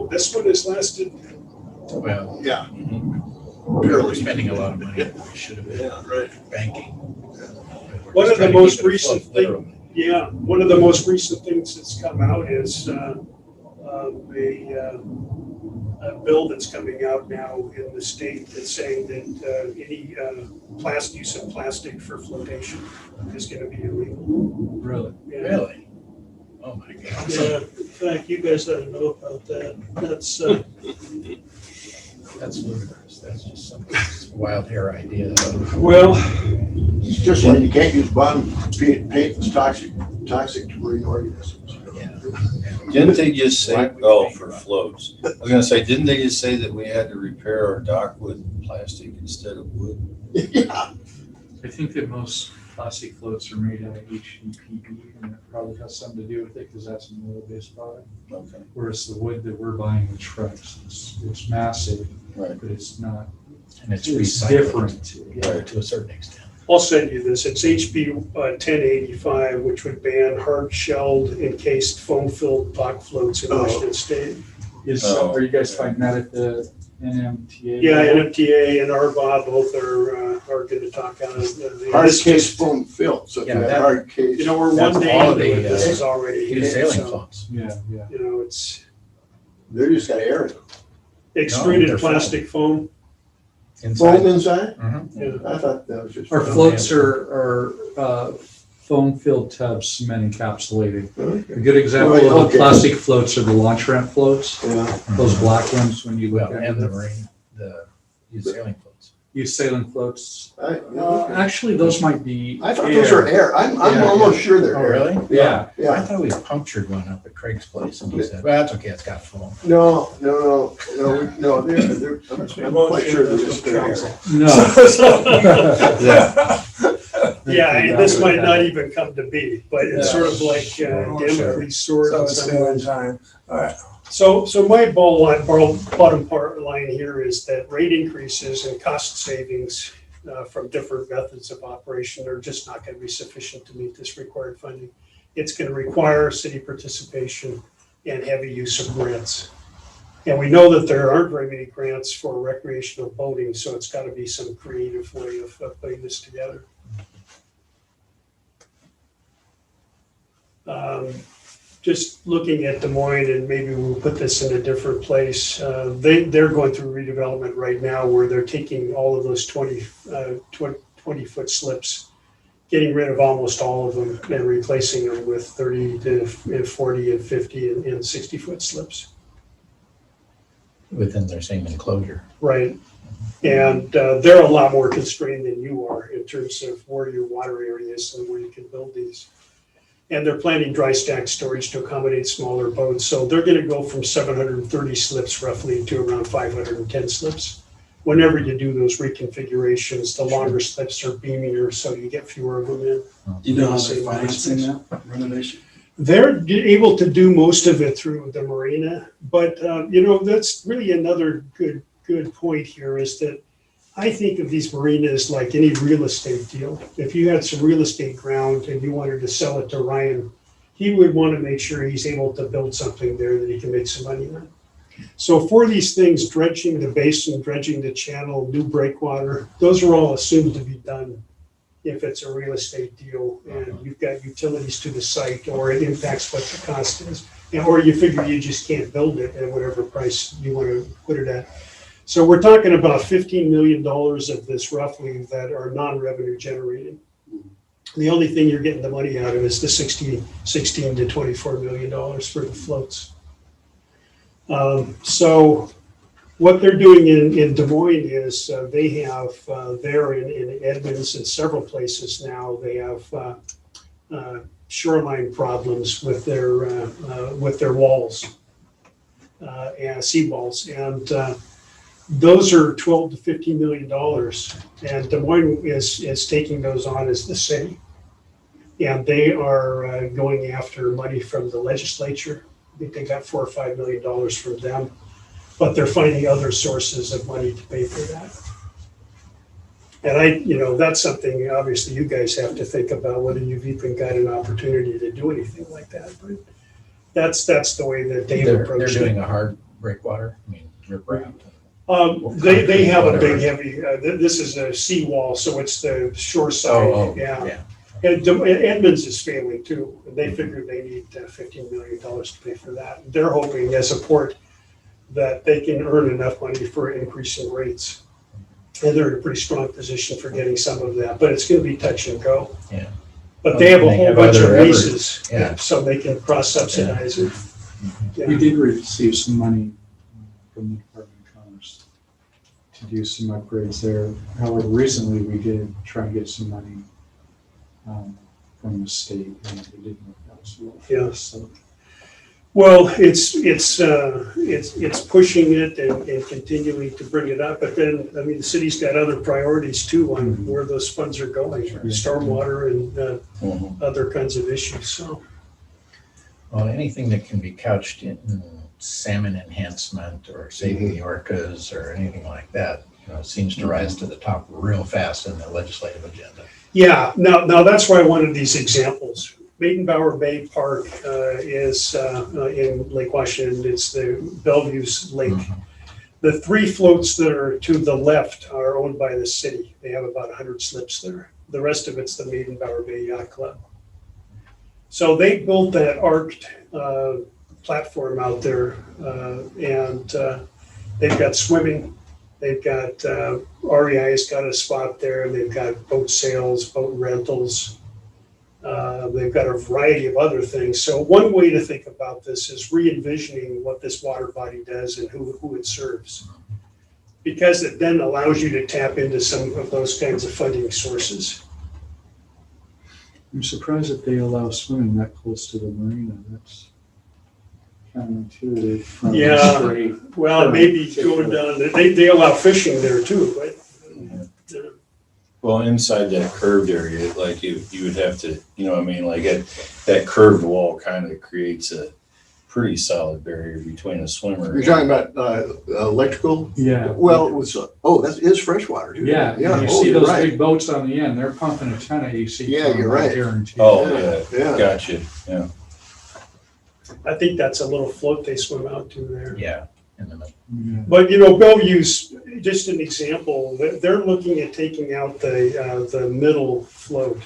this one has lasted. Well, Yeah. we're spending a lot of money that we should have been Yeah, right. banking. One of the most recent things. Yeah, one of the most recent things that's come out is a bill that's coming out now in the state that's saying that any use of plastic for flotation is going to be illegal. Really? Yeah. Really? Oh my God. Yeah, in fact, you guys ought to know about that. That's ludicrous. That's just some wild hair idea. Well, It's just like you can't use bond paint, it's toxic to marine organisms. Yeah. Didn't they just say, for floats? I was gonna say, didn't they just say that we had to repair our dock with plastic instead of wood? Yeah. I think that most plastic floats are made out of HDPE, and it probably has something to do with it because that's an oil-based product. Okay. Whereas the wood that we're buying with trucks, it's massive, Right. but it's not. And it's It's recycled. different. Yeah, to a certain extent. I'll send you this. It's HB 1085, which would ban hard-shelled encased foam-filled dock floats in Washington State. Are you guys finding that at the NMTA? Yeah, NFTA and RBOB both are going to talk on it. Hard case foam filled, so if you Yeah, have that- hard case. We're That's one day all into the, it. This is already New hit, sailing so, floats. Yeah, yeah. it's They're just got air in them. extruded they're plastic foam. Foam inside? Mhm. Yeah. I thought that was just. Our floats are foam-filled tubs, cement encapsulated. Okay. A good example Right, of the okay. plastic floats are the launch ramp floats, Yeah. those black ones when you look Well, at and the them. marine, the new sailing floats. Use sailing floats. I Actually, those might be. thought those were air. I'm Yeah. almost sure they're Oh, air. really? Yeah. I Yeah. thought we punctured one up at Craig's place and he said, well, that's okay, it's got foam. No, they're I'm quite sure they're just air. No. Yeah. Yeah, and this might not even come to be, but it's sort of like Damocles sword. So in it's some still in ways. time. All right. So my bottom part line here is that rate increases and cost savings from different methods of operation are just not going to be sufficient to meet this required funding. It's going to require city participation and heavy use of grants. And we know that there aren't very many grants for recreational boating, so it's got to be some creative way of putting this together. Just looking at Des Moines, and maybe we'll put this in a different place. They're going through redevelopment right now where they're taking all of those 20-foot slips, getting rid of almost all of them and replacing them with 30 to 40 and 50 and 60-foot slips. Within their same enclosure. Right. And they're a lot more constrained than you are in terms of where your water area is and where you can build these. And they're planning dry stack storage to accommodate smaller boats. So they're going to go from 730 slips roughly to around 510 slips. Whenever you do those reconfigurations, the longer slips are beamier, so you get fewer of them in. Do you know how they're financing that renovation? They're able to do most of it through the Marina, but that's really another good point here is that I think of these marinas like any real estate deal. If you had some real estate ground and you wanted to sell it to Ryan, he would want to make sure he's able to build something there that he can make some money on. So for these things, dredging the basin, dredging the channel, new breakwater, those are all assumed to be done if it's a real estate deal and you've got utilities to the site or it impacts what the cost is. Or you figure you just can't build it at whatever price you want to put it at. So we're talking about $15 million of this roughly that are non-revenue generating. The only thing you're getting the money out of is the $16 to $24 million for the floats. So what they're doing in Des Moines is they have there in Edmonds and several places now, they have shoreline problems with their walls and seawalls. And those are $12 to $15 million. And Des Moines is taking those on as the city. And they are going after money from the legislature. I think they got $4 or $5 million from them. But they're finding other sources of money to pay for that. And that's something obviously you guys have to think about whether you've even got an opportunity to do anything like that. But that's the way that Dave approached it. They're doing a hard breakwater, riprap. They have a big heavy, this is a seawall, so it's the shore side, yeah. And Edmonds is failing too, and they figure they need $15 million to pay for that. They're hoping as a port that they can earn enough money for increasing rates. And they're in a pretty strong position for getting some of that, but it's going to be touch and go. Yeah. But they have a whole bunch of leases, yeah. So they can cross-subsidize it. Yeah. We did receive some money from the Department of Commerce to do some upgrades there. However, recently we did try and get some money from the state, and it didn't work out so well. Yeah. So, Well, it's pushing it and continuing to bring it up, but then, the city's got other priorities too on where those funds are going, stormwater and other kinds of issues, so. Well, anything that can be couched in salmon enhancement or saving the orcas or anything like that, seems to rise to the top real fast in the legislative agenda. Yeah, now that's why I wanted these examples. Maidenbower Bay Park is in Lake Washington. It's the Bellevue's lake. The 3 floats that are to the left are owned by the city. They have about 100 slips there. The rest of it's the Maidenbower Bay Yacht Club. So they built that arced platform out there, and they've got swimming. They've got REI's got a spot there. They've got boat sales, boat rentals. They've got a variety of other things. So one way to think about this is re-envisioning what this water body does and who it serves, because it then allows you to tap into some of those kinds of funding sources. I'm surprised that they allow swimming that close to the marina. That's counterintuitive. From Yeah, straight well, maybe going down, they allow fishing there too, but. Well, inside that curved area, like you would have to, like that curved wall kind of creates a pretty solid barrier between a swimmer. You're talking about electrical? Yeah. Well, it was, that is freshwater too. Yeah, Yeah, you oh, see you're those right. big boats on the end, they're pumping a ton of AC. Yeah, you're right. Guaranteed. Oh, Yeah, yeah, yeah. gotcha, yeah. I think that's a little float they swim out to there. Yeah. In the middle. Yeah. But, you know, Bellevue's just an example, they're looking at taking out the middle float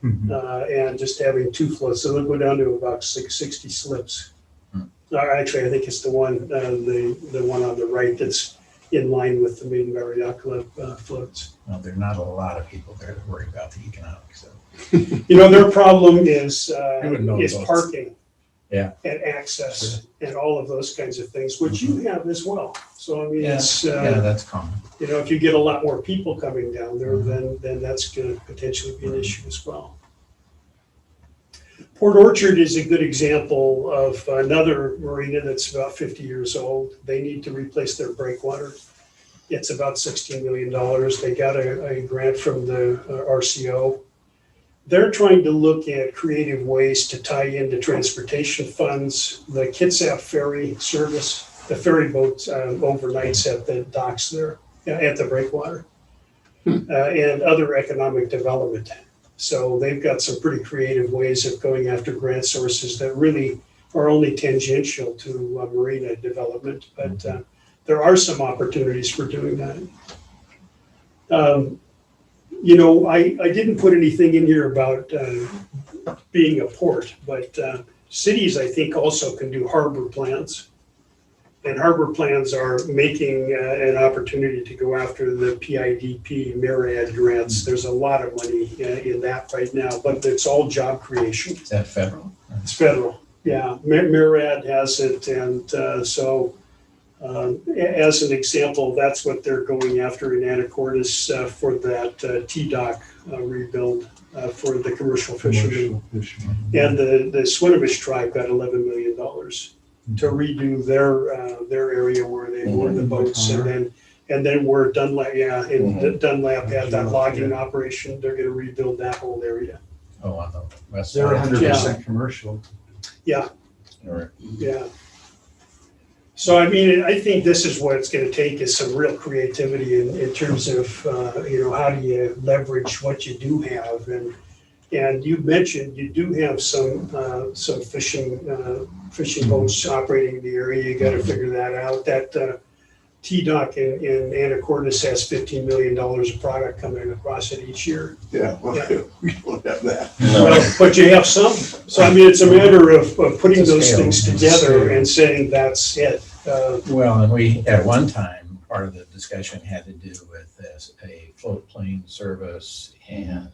Mhm. and just having two floats, so they'll go down to about 60 slips. Hmm. Actually, I think it's the one on the right that's in line with the main Marina Club floats. Well, there are not a lot of people there that worry about the economics. So. You know, their problem is wouldn't know about- parking. Yeah. And access and all of those kinds of things, which you have as well. So I mean, Yeah, it's, yeah, that's common. you know, if you get a lot more people coming down there, then that's gonna potentially be an issue as well. Port Orchard is a good example of another marina that's about 50 years old. They need to replace their breakwater. It's about $16 million. They got a grant from the RCO. They're trying to look at creative ways to tie into transportation funds, the Kitsap ferry service, the ferry boat overnights at the docks there, at the breakwater, and other economic development. So they've got some pretty creative ways of going after grant sources that really are only tangential to marina development, but there are some opportunities for doing that. You know, I didn't put anything in here about being a port, but cities, I think, also can do harbor plans. And harbor plans are making an opportunity to go after the PIDP, MARAD grants. There's a lot of money in that right now, but it's all job creation. Is that federal? It's federal, yeah. MARAD has it, and so as an example, that's what they're going after in Anacortes for that T-dock rebuild for the commercial fishermen. And the Swinomish tribe got $11 million to redo their area where they moored the boats, and then where Dunlap, Dunlap had that logging operation, they're gonna rebuild that whole area. Oh, on the west They're side. 100% commercial. Yeah, Or- yeah. So I mean, I think this is what it's gonna take, is some real creativity in terms of, you know, how do you leverage what you do have? And you mentioned you do have some fishing boats operating in the area. You gotta figure that out. That T-dock in Anacortes has $15 million of product coming across it each year. Yeah, well, we don't have that. No. Well, but you have some. So I mean, it's a matter of putting It's a those scale. things It's a together scale. and saying that's it. Well, and we, at one time, part of the discussion had to do with this, a float plane service and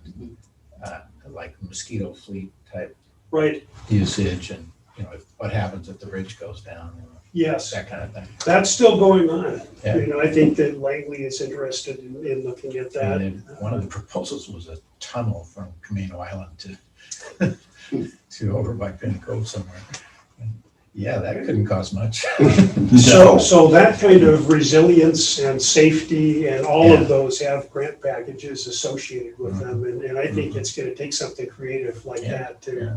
like mosquito fleet type Right, usage and, you know, what happens if the bridge goes down, you know, yes. that kind of thing. That's still going on. Yeah. You know, I think that Langley is interested in looking at that. And then one of the proposals was a tunnel from Camino Island to to over by Pin Cove somewhere. And yeah, that couldn't cost much. So that kind of resilience and safety and all Yeah. of those have grant packages associated with them. And I think it's gonna take something creative like Yeah. that to. Yeah.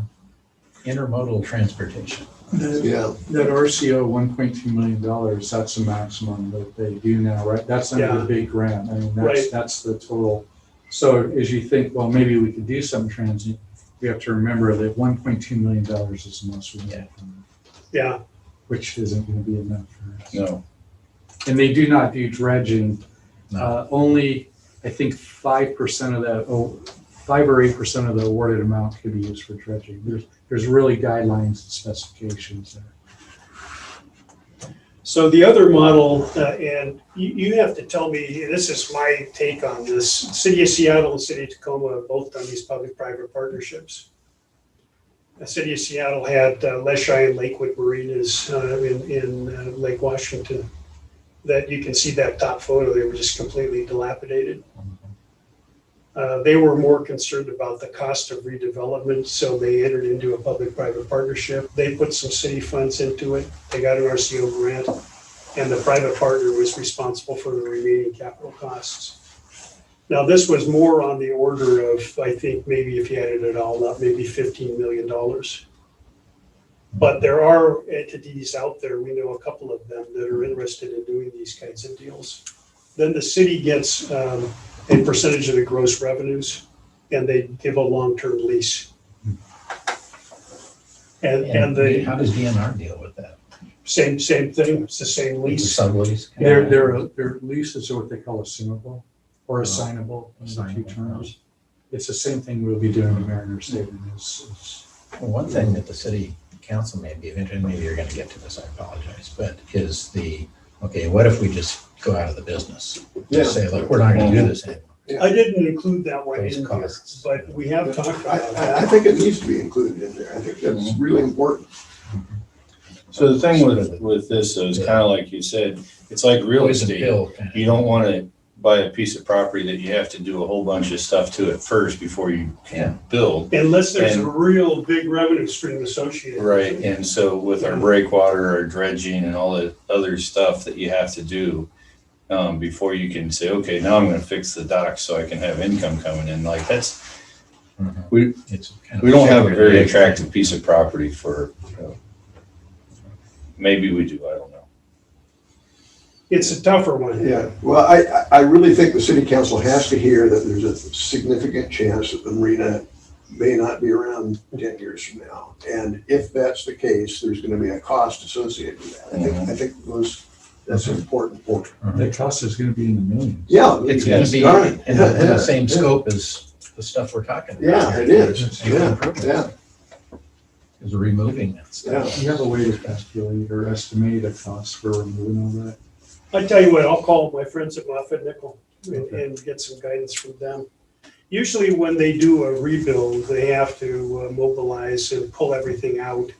Intermodal transportation. Yeah, That RCO $1.2 million, that's the maximum that they do now, right? That's under Yeah. the big grant. I mean, Right. that's the total. So as you think, well, maybe we could do some transient, we have to remember that $1.2 million is the most we get, Yeah, which isn't going to be enough for us. No, And they do not do dredging. No. Only, I think 5% of that, 5 or 8% of the awarded amount could be used for dredging. There's really guidelines and specifications there. so the other model, and you have to tell me, this is my take on this. City of Seattle and City of Tacoma have both done these public-private partnerships. The City of Seattle had Leschi and Lakewood marinas in Lake Washington. That you can see that top photo, they were just completely dilapidated. They were more concerned about the cost of redevelopment, so they entered into a public-private partnership. They put some city funds into it. They got an RCO grant, and the private partner was responsible for the remaining capital costs. Now, this was more on the order of, I think, maybe if you added it all up, maybe $15 million. But there are entities out there, we know a couple of them that are interested in doing these kinds of deals. Then the city gets a percentage of the gross revenues, and they give a long-term lease. And How does DNR deal with that? same thing, it's the same It's a lease. sublease? Their leases are what they call assumable or assignable in the two Assignable. terms. It's the same thing we'll be doing in Mariner Stadium is Well, one thing that the city council may be of interest, maybe you're gonna get to this, I apologize, but is okay, what if we just go out of the business? Just say, look, we're not gonna do this anymore. I didn't include that one Those in here, costs. but we have talked about that. I think it needs to be included in there. I think that's really important. So the thing with this though is kind of like you said, it's like real Poison estate. pill kind of. You don't want to buy a piece of property that you have to do a whole bunch of stuff to it first before you Yeah. can build. Unless there's a And- real big revenue stream associated. with Right, it. and so with our breakwater, our dredging and all the other stuff that you have to do, before you can say, okay, now I'm gonna fix the dock so I can have income coming in, like that's, Mhm. It's kind of we don't have a very segregated. attractive piece of property for, maybe we do, I don't know. It's a tougher one. Yeah, well, I really think the city council has to hear that there's a significant chance that the marina may not be around 10 years from now. And if that's the case, there's gonna be a cost associated with that. I think that's an important point. the cost is going to be in the millions. Yeah. It's gonna be all right. in the same scope as the stuff we're talking about. Yeah, it is. It's Yeah, improvement. yeah, Is removing that stuff. yeah. You have a way to calculate or estimate a cost for removing all that? I tell you what, I'll call my friends at Moffett Nickel and get some guidance from them. Usually when they do a rebuild, they have to mobilize and pull everything out.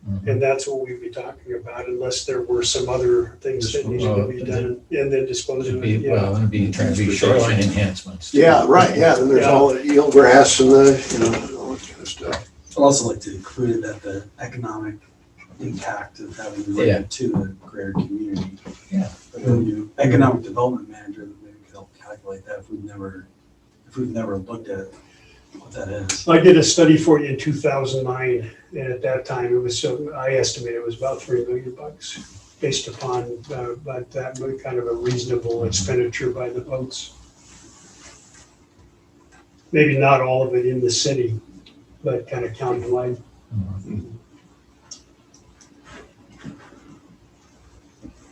Mhm. And that's what we'd be talking about unless there were some other things that needed to be done and then dispose It'd of be, it. Yeah. well, it'd be shoreline enhancements. Yeah, right, yeah, then there's Yeah. all the eelgrass and all that kind of stuff. I'd also like to include that the economic impact of having Yeah. related to the greater community. Yeah. But then you, economic development manager, that maybe could help calculate that if we've never looked at what that is. I did a study for you in 2009, and at that time, I estimated it was about $3 million based upon but that kind of a reasonable expenditure by the boats. Maybe not all of it in the city, but kind of countywide.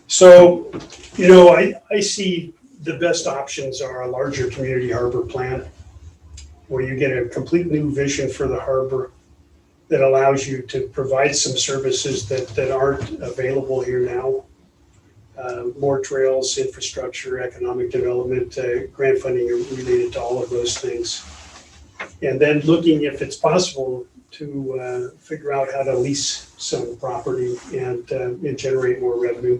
So, I see the best options are a larger community harbor plan where you get a complete new vision for the harbor that allows you to provide some services that aren't available here now. More trails, infrastructure, economic development, grant funding related to all of those things. And then looking if it's possible to figure out how to lease some property and generate more revenue.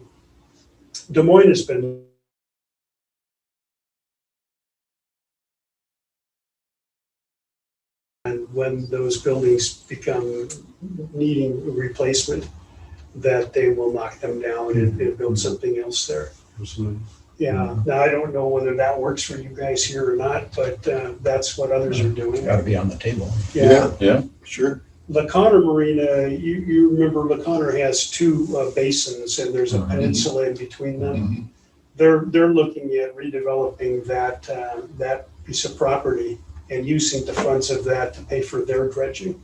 Des Moines has been and when those buildings become needing replacement, that they will knock them down and build something else there. Absolutely. Yeah, now I don't know whether that works for you guys here or not, but that's what others are doing. Gotta be on the table. Yeah. Sure. La Conner Marina, you remember La Conner has two basins and there's a peninsula in between them. They're looking at redeveloping that piece of property and using the funds of that to pay for their dredging.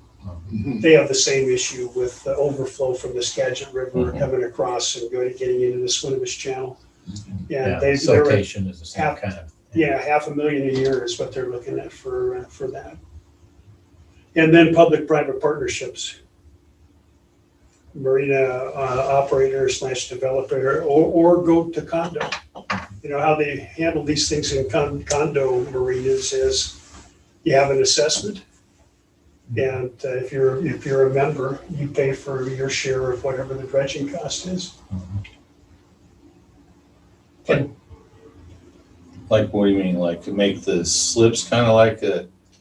They have the same issue with the overflow from the Skagit River coming across and getting into the Swinomish Channel. Yeah, they're siltation is the same kind of. $500,000 a year is what they're looking at for that. And then public-private partnerships. Marina operator / developer, or go to condo. You know, how they handle these things in condo marinas is you have an assessment. And if you're a member, you pay for your share of whatever the dredging cost is. Like, what do you mean, like to make the slips kind of like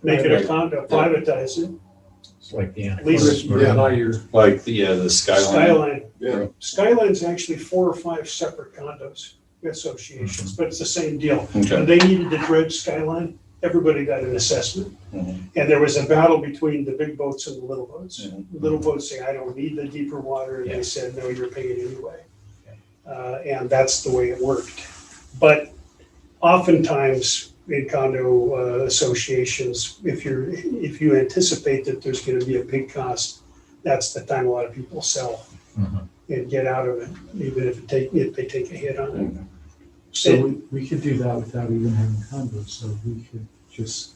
Make it a condo, privatize it. It's like the. Lease it. Yeah, by your, the skyline? Skyline. Yeah. Skyline's actually 4 or 5 separate condos associations, but it's the same deal. Okay. When they needed to dredge Skyline, everybody got an assessment. Mhm. And there was a battle between the big boats and the little boats. Mhm. The little boats saying, I don't need the deeper water, and Yeah. they said, no, you're paying anyway. And that's the way it worked. But oftentimes in condo associations, if you anticipate that there's gonna be a big cost, that's the time a lot of people sell Mhm. and get out of it, even if they take a hit on it. So we could do that without even having condos, so we could just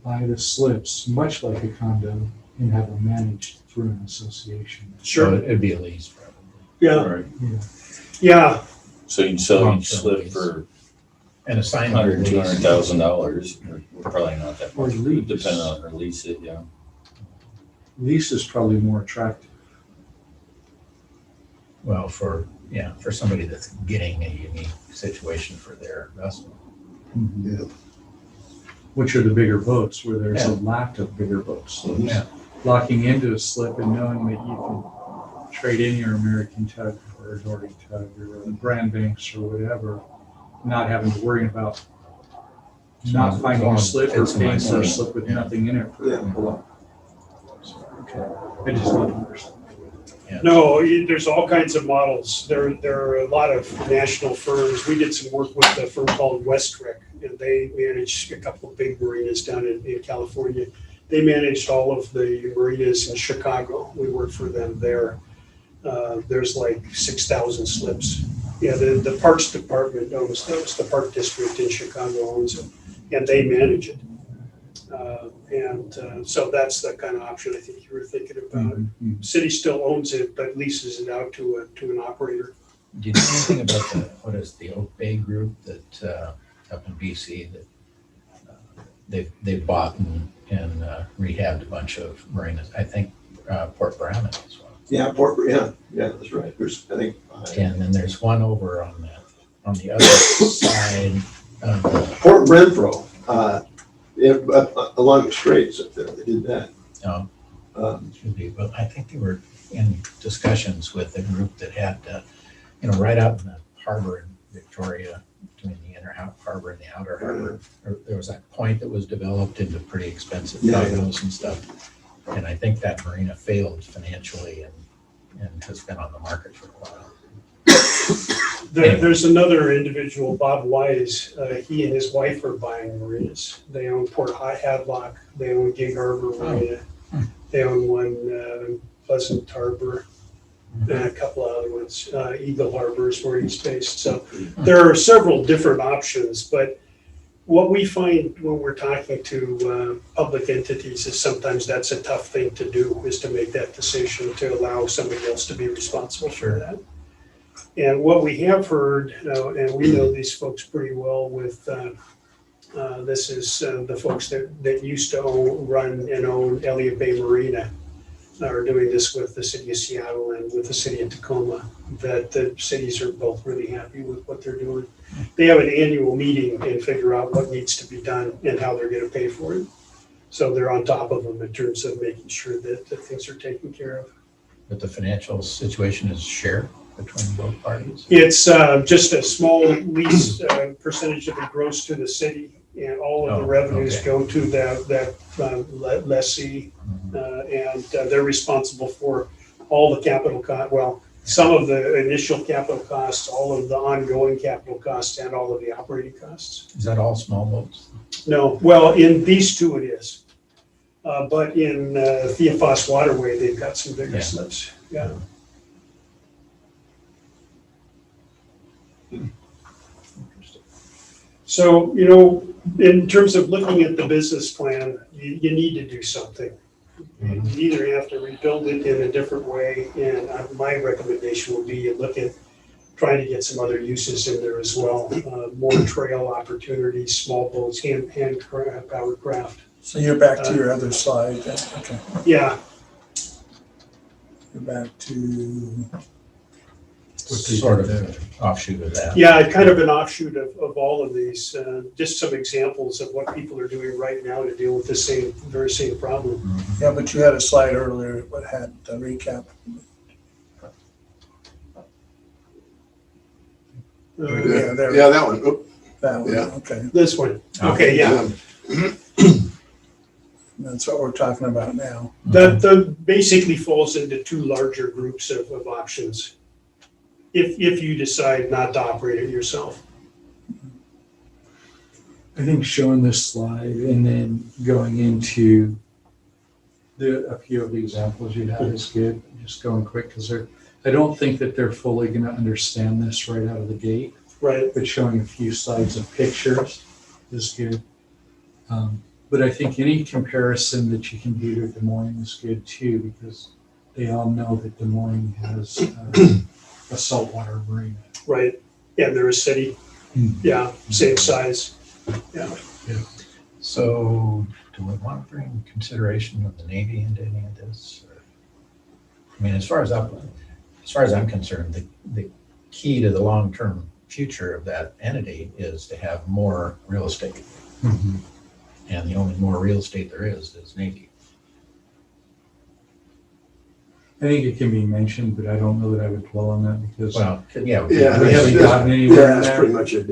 buy the slips, much like a condo, and have them managed through an association. So Sure, it'd be a lease probably. yeah, Right. Yeah. yeah, So you'd sell Long-term each slip lease. for And a sign. $100,000-$200,000, or probably not that Or much, lease. depending on, or lease it, yeah. Lease is probably more attractive. Well, for somebody that's getting a unique situation for their investment. Yeah. Which are the bigger boats, where there's a Yeah. lack of bigger boats. Yeah. Locking into a slip and knowing that you can trade in your American tug for a Dory tug or a Grand Banks or whatever, not having to worry about not finding a slip or paying for a slip with Yeah. nothing in it for Yeah. a while. I just don't understand. no, there's all kinds of models. There are a lot of national firms. We did some work with a firm called Westrick, and they manage a couple of big marinas down in California. They managed all of the marinas in Chicago. We worked for them there. There's like 6,000 slips. Yeah, the Parks Department owns those. The Park District in Chicago owns it, and they manage it. So that's the kind of option I think you were thinking about. City still owns it, but leases it out to an operator. Do you know anything about what is the Oak Bay group that, up in BC that they've bought and rehabbed a bunch of marinas? I think Port Brahman is one. Yeah, yeah, that's right. There's, I think, And then there's one over on the other side of the, Port Renfro, along the straits up there, they did that. should be, but I think they were in discussions with a group that had, right out in the harbor in Victoria, between the inner harbor and the outer harbor. There was that point that was developed into pretty expensive Yeah. condos and stuff. And I think that marina failed financially and has been on the market for a while. There's another individual, Bob Wise. He and his wife are buying marinas. They own Port Hadlock. They own Gig Harbor Marina. They own one Pleasant Harbor and a couple of other ones. Eagle Harbor is where he's based. So there are several different options, but what we find when we're talking to public entities is sometimes that's a tough thing to do, is to make that decision to allow somebody else to be responsible for that. And what we have heard, and we know these folks pretty well with, this is the folks that used to run and own Elliott Bay Marina, are doing this with the city of Seattle and with the city of Tacoma, that the cities are both really happy with what they're doing. They have an annual meeting and figure out what needs to be done and how they're gonna pay for it. So they're on top of them in terms of making sure that things are taken care of. But the financial situation is shared between both parties. It's just a small lease, percentage of it gross to the city, and all of the Oh, revenues okay. go to that lessee. And they're responsible for all the capital some of the initial capital costs, all of the ongoing capital costs, and all of the operating costs. Is that all small boats? No, well, in these two it is. But in Theophos Waterway, they've got some bigger Yeah. slips, yeah. So, in terms of looking at the business plan, you need to do something. You either have to rebuild it in a different way, and my recommendation would be you look at trying to get some other uses in there as well. More trail opportunities, small boats, hand powered craft. So you're back to your other slide, then. Okay, Yeah, you're back to, Sort of an offshoot of that. yeah, kind of an offshoot of all of these. Just some examples of what people are doing right now to deal with the very same problem. yeah, but you had a slide earlier that had the recap. Yeah, there. Yeah, that one. Oop. That one, Yeah. okay. This one. Okay, yeah. That's what we're talking about now. That basically falls into two larger groups of options. If you decide not to operate it yourself. I think showing this slide and then going into a few of the examples you have is good. Just going quick because I don't think that they're fully going to understand this right out of the gate. Right. But showing a few slides of pictures is good. But I think any comparison that you can do to Des Moines is good too, because they all know that Des Moines has a saltwater marina. Right. Yeah, they're a city. Yeah, same size. Yeah. So do we want to bring consideration of the Navy into any of this? Or- I mean, as far as I'm concerned, the key to the long-term future of that entity is to have more real estate. Mm-hmm. And the only more real estate there is Navy. I think it can be mentioned, but I don't know that I would dwell on that because Well, yeah. Yeah, we haven't gotten anywhere in that's there. pretty much it.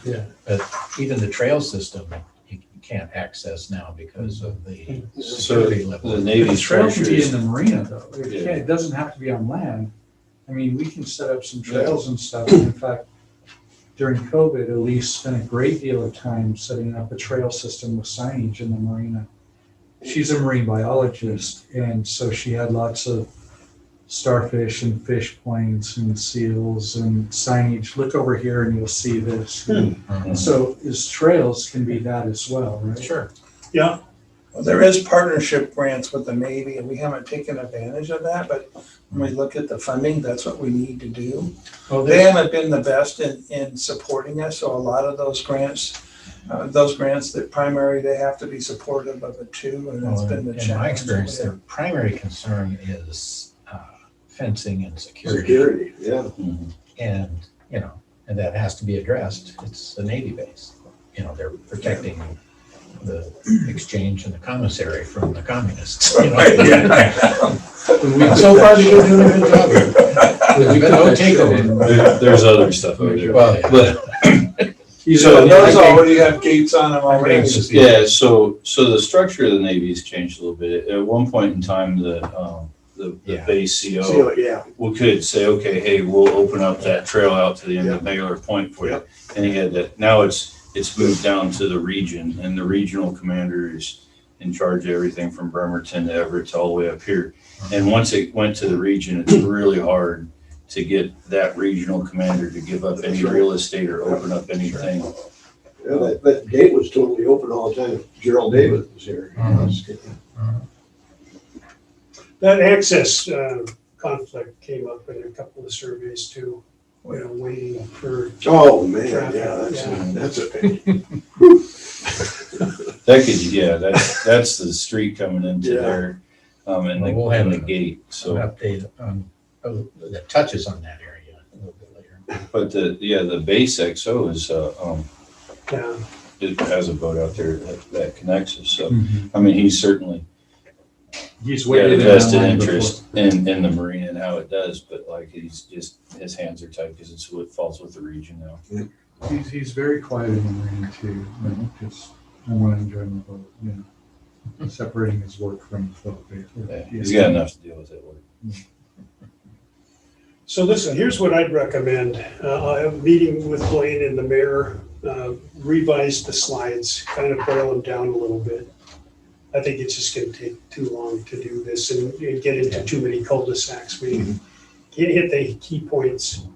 Yeah. But even the trail system, you can't access now because of the So security level. the The Navy trail can structure be in is, the marina though. Yeah. It doesn't have to be on land. I mean, we can set up some trails and stuff. In fact, during COVID, Elise spent a great deal of time setting up a trail system with signage in the marina. She's a marine biologist, and so she had lots of starfish and fish points and seals and signage. Look over here and you'll see this. Mhm. So his trails can be that as well, right? Sure. Yeah. Well, there is partnership grants with the Navy, and we haven't taken advantage of that, but when we look at the funding, that's what we need to do. Well, They haven't been the best in supporting us, so a lot of those grants that primary, they have to be supportive of it too, and that's been the challenge. In my experience, their primary concern is fencing and security. Security, yeah. And, and that has to be addressed. It's the Navy base. They're protecting the exchange and the commissary from the communists. When we So far, they're doing a good job. There's been no takeover. there's other stuff over there. Well, yeah. But So those already have gates on them already. yeah, so the structure of the Navy has changed a little bit. At one point in time, the Yeah. base See, CO yeah, we could say, okay, hey, we'll open up that trail out to the end of Baylor Point for you. And he had that. Now it's moved down to the region, and the regional commander is in charge of everything from Bremerton to Everett to all the way up here. And once it went to the region, it's really hard to get that regional commander to give up any real estate or open up anything. Yeah, that gate was totally open all the time. Gerald Davis was here. That access conflict came up in a couple of surveys too. Waiting for. Oh, man, Traffic, yeah, that's a pain. That could, yeah, that's the street coming into Yeah. there, and Well, we'll have the a- gate, So so. update that touches on that area a little bit later. But the base XO is, Yeah. it has a boat out there that connects us, so, Mhm. I mean, he's certainly He's got waited a in vested line interest before. in the marine and how it does, but like, he's just, his hands are tight because it's what falls with the region now. He's very quiet in the marina too. Just, I want to enjoy my boat, separating his work from the float. Yeah, he's got enough to deal with it. So listen, here's what I'd recommend. I'll have a meeting with Blaine and the mayor, revise the slides, kind of boil them down a little bit. I think it's just gonna take too long to do this and get into too many cul-de-sacs. We can't hit the key points.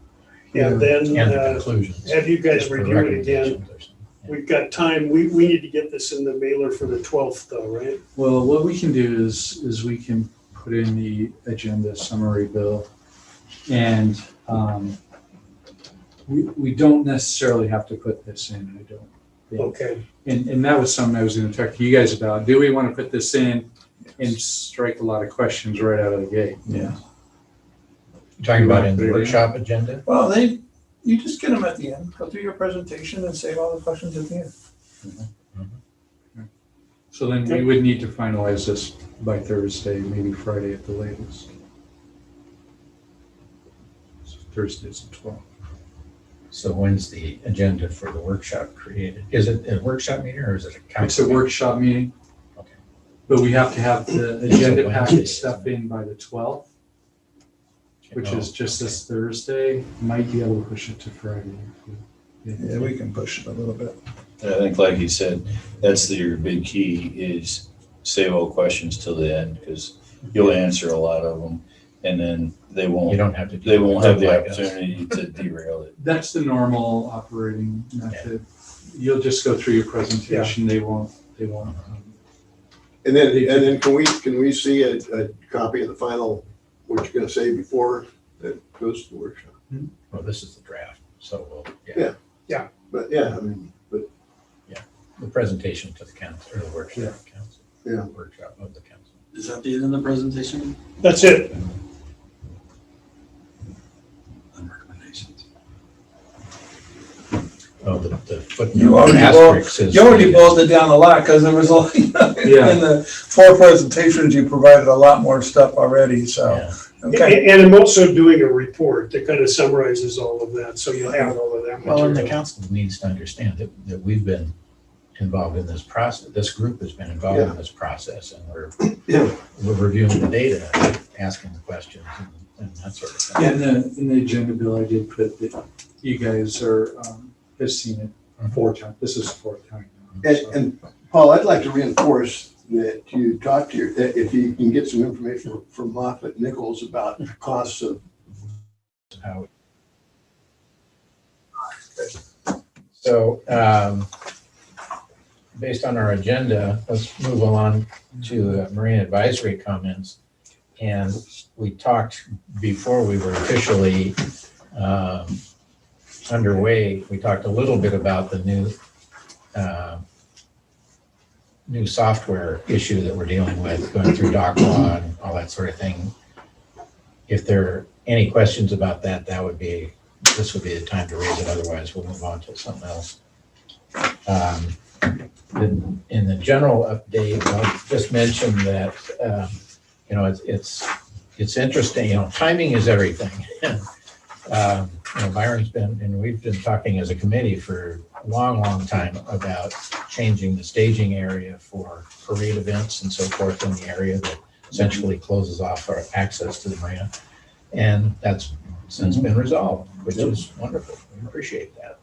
And then And the conclusions. have you guys For review it again. recommendations or something. We've got time. We need to get this in the mailer for the 12th though, right? Well, what we can do is we can put in the agenda summary, Bill. And we don't necessarily have to put this in, I don't think. Okay. And that was something I was going to talk to you guys about. Do we want to put this in and strike a lot of questions right out of the gate? Yeah. You talking about in the workshop agenda? Well, you just get them at the end, go through your presentation and save all the questions at the end. So then we would need to finalize this by Thursday, maybe Friday at the latest. So Thursday's the 12th. So when's the agenda for the workshop created? Is it a workshop meeting or is it a council? It's a meeting? workshop meeting, Okay. but we have to have the It's a agenda Wednesday, package stuff isn't in by the 12th, which Oh, is just okay. this Thursday. Might be able to push it to Friday. Yeah, we can push it a little bit. And I think, like you said, that's your big key is save all questions till the end, because you'll answer a lot of them, and then they You won't, don't have to. they won't have the like us. opportunity to derail it. That's the normal operating method. You'll just go through your presentation. They won't. And then can we see a copy of the final, what you're gonna say before that goes to the workshop? Well, this is the draft, so we'll, Yeah. But yeah, I mean, but the presentation to the council, or the workshop Yeah. of the council. Yeah. Workshop of the council. Is that the end of the presentation? That's it. Recommendations. Oh, the footnote. You already asterisk is You already the- boiled it down a lot, because there was a lot, in Yeah. the 4 presentations, you provided a lot more stuff already, so, Yeah. okay. And I'm also doing a report that kind of summarizes all of that, so you'll have all of that Well, and the material. council needs to understand that we've been involved in this process. This group has been involved in this process, and yeah, we're reviewing the data, asking the questions and that sort of thing. Yeah, in the agenda bill, I did put that you guys have seen it 4 times. This is the 4th time now. so. and Paul, I'd like to reinforce that you talk to that if you can get some information from Moffett Nichols about the costs of. How- So, based on our agenda, let's move along to Marine advisory comments. And we talked before we were officially underway, we talked a little bit about the new software issue that we're dealing with, going through doc law and all that sort of thing. If there are any questions about that, this would be the time to raise it. Otherwise, we'll move on to something else. In the general update, I'll just mention that, it's interesting, timing is everything. Byron's been, and we've been talking as a committee for a long, long time about changing the staging area for parade events and so forth in the area that essentially closes off our access to the marina. And that's since been resolved, which is wonderful. We appreciate that.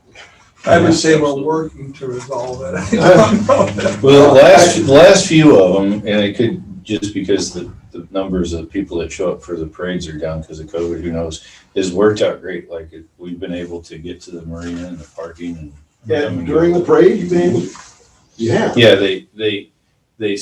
I would say we're working to resolve it. Well, the last few of them, and it could, just because the numbers of people that show up for the parades are down because of COVID, who knows, has worked out great. Like, we've been able to get to the marina and the parking and. And during the parade, you've been able, yeah. Yeah, they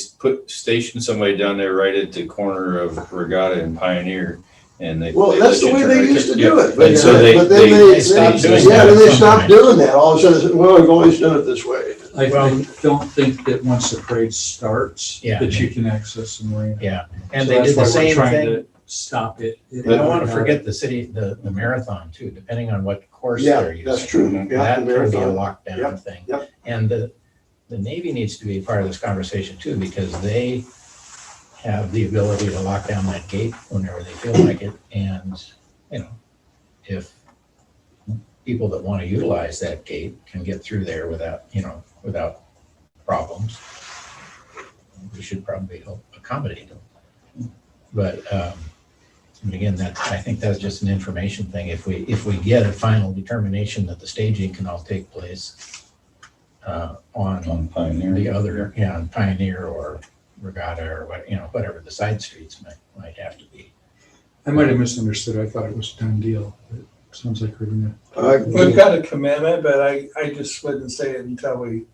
stationed somebody down there right at the corner of Regatta and Pioneer, and they. Well, that's the way they used to do it. And so But then they stopped doing yeah, that then they at some stopped point. doing that. All of a sudden, well, we've always done it this way. I Well- don't think that once the parade starts, Yeah. that you can access the marina. Yeah, and So they that's did the why we're same trying thing. to Stop it. I don't want to forget the city, the marathon too, depending on what course Yeah, they're using. that's true. Yeah, That the can be a marathon. lockdown Yep, thing. yep. And the Navy needs to be a part of this conversation too, because they have the ability to lock down that gate whenever they feel like it. And, if people that want to utilize that gate can get through there without problems, we should probably help accommodate them. But, and again, I think that's just an information thing. If we get a final determination that the staging can all take place on Pioneer. the other, on Pioneer or Regatta or whatever the side streets might have to be. I might have misunderstood. I thought it was a done deal. It sounds like we're gonna. We've got a commitment, but I just wouldn't say it until we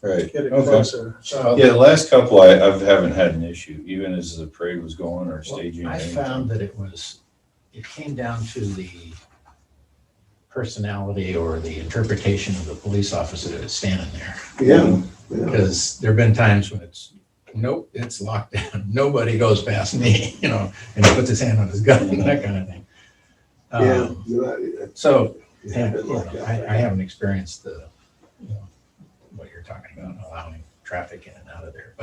Right. get it Okay. closer. So, Yeah, the last couple I haven't had an issue, even as the parade was going or staging. or I anything. found that it came down to the personality or the interpretation of the police officer that's standing there. Yeah. Because there've been times when nope, it's locked down. Nobody goes past me, and he puts his hand on his gun and that kind of thing. Yeah. So, It and, happened like that. I haven't experienced what you're talking about, allowing traffic in and out of there.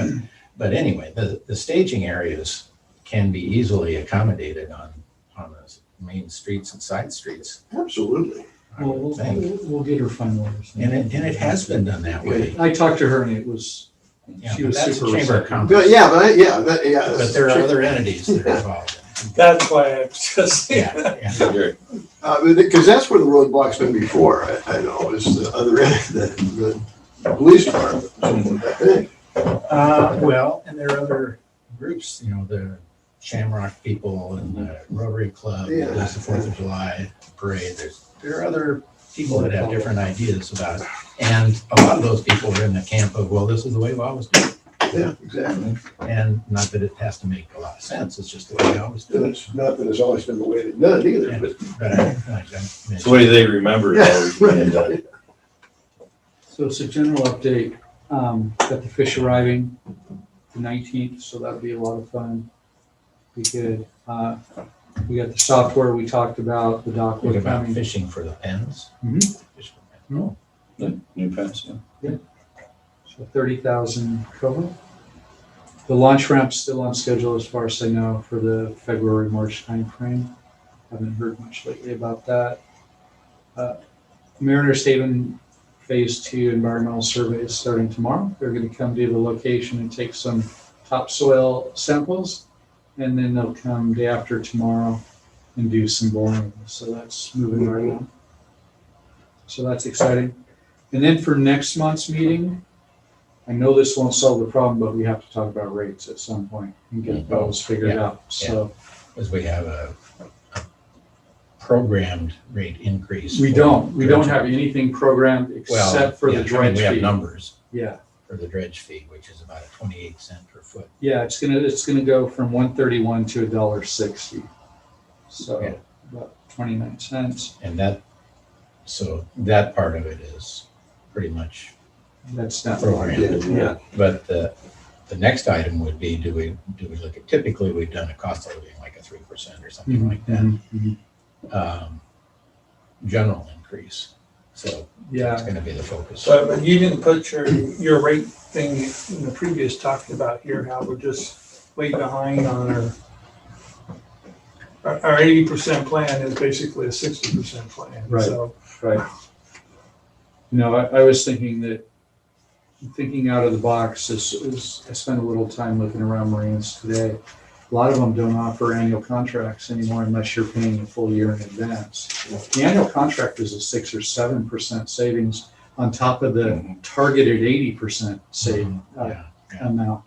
But anyway, the staging areas can be easily accommodated on the main streets and side streets. Absolutely. I would think. We'll get her final orders. And it has been done that way. I talked to her and it was, Yeah, she but was that's super the Chamber of receptive. Commerce. Yeah. But there are other entities that are involved. That's why I was just. Yeah, yeah. You're- Because that's where the roadblock's been before, I know, is the other end, the police department, I think. Well, and there are other groups, the Shamrock people and the Rotary Club, Yeah. there's the 4th of July parade. There are other people that have different ideas about it. And a lot of those people are in the camp of, well, this is the way we always do it. Yeah, exactly. And not that it has to make a lot of sense, it's just the way we always do And it. it's not that it's always been the way they've done it either, Yeah. but. But It's the way they remember it always being done. So it's a general update, got the fish arriving the 19th, so that'll be a lot of fun. Be good. We got the software we talked about, the dock What will about coming. fishing for the pens? Mhm. Fish for pens. New fence, yeah. So 30,000 cover. The launch ramp's still on schedule as far as I know for the February, March timeframe. Haven't heard much lately about that. Mariners Haven Phase 2 environmental survey is starting tomorrow. They're going to come to the location and take some topsoil samples, and then they'll come day after tomorrow and do some boring. So that's moving right along. So that's exciting. And then for next month's meeting, I know this won't solve the problem, but we have to talk about rates at some point and get those figured Yeah, out. So Because we have a programmed rate increase. we for don't dredging. have anything programmed Well, except for yeah, the dredge We have fee. numbers Yeah, for the dredge fee, which is about a 28 cent per foot. yeah, it's gonna go from 131 to $1.60. So Yeah. about 29 cents. And so that part of it is pretty much That's not. programmed. Yeah. But the next item would be, do we look at, typically we've done a cost of living like a 3% or something like that. Mhm. General increase. So Yeah. that's gonna be the focus. But you didn't put your rate thing in the previous talking about here, how we're just way behind on our 80% plan is basically a 60% plan. Right. So Right. I was thinking out of the box is I spent a little time looking around marinas today. A lot of them don't offer annual contracts anymore unless you're paying a full year in advance. The annual contract is a 6 or 7% savings on top of the targeted 80% saving Yeah, yeah. amount.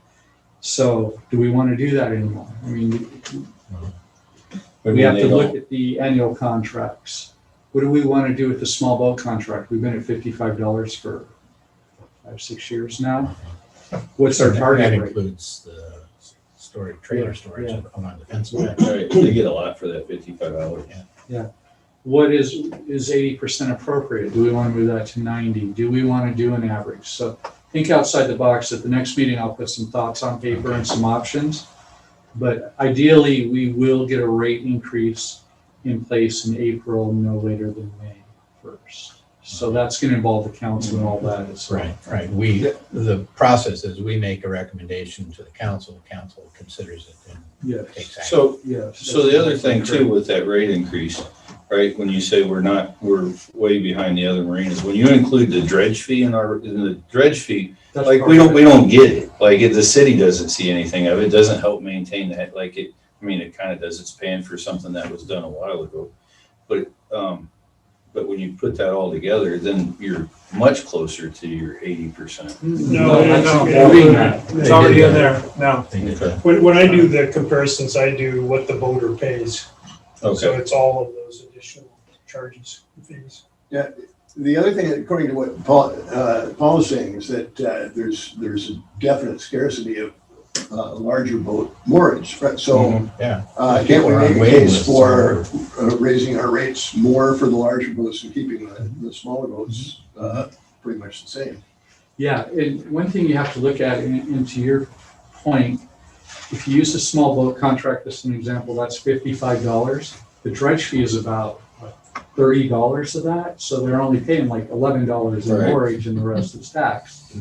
So do we want to do that anymore? I mean, we have to look at the annual contracts. What do we want to do with the small boat contract? We've been at $55 for 5-6 years now. What's our That target rate? includes the trailer storage Yeah. along the fence. Right, they get a lot for that $55. What is 80% appropriate? Do we want to move that to 90? Do we want to do an average? So think outside the box. At the next meeting, I'll put some thoughts on paper and some options. But ideally, we will get a rate increase in place in April, no later than May 1st. So that's going to involve the council and all that. It's Right. The process is we make a recommendation to the council considers it and Yes. takes action. So, Yes. so the other thing too with that rate increase, right, when you say we're way behind the other marinas, when you include the dredge fee in the dredge fee, That's like part we of it. don't get it. Like the city doesn't see anything of it, doesn't help maintain that. It kind of does. It's paying for something that was done a while ago. But when you put that all together, then you're much closer to your 80%. no, Doing that. it's already in there now. They did that. When I do the comparisons, I do what the boater pays. So Okay. it's all of those additional charges and fees. The other thing, according to what Paul is saying, is that there's a definite scarcity of larger boat moorage, right? So Yeah. can't we People are on make a waiting case lists for raising our rates more for the larger boats and keeping the smaller boats pretty much the same? Yeah, and one thing you have to look at, and to your point, if you use a small boat contract as an example, that's $55. The dredge fee is about $30 of that, so they're only paying like $11 in Right. mortgage and the rest is tax.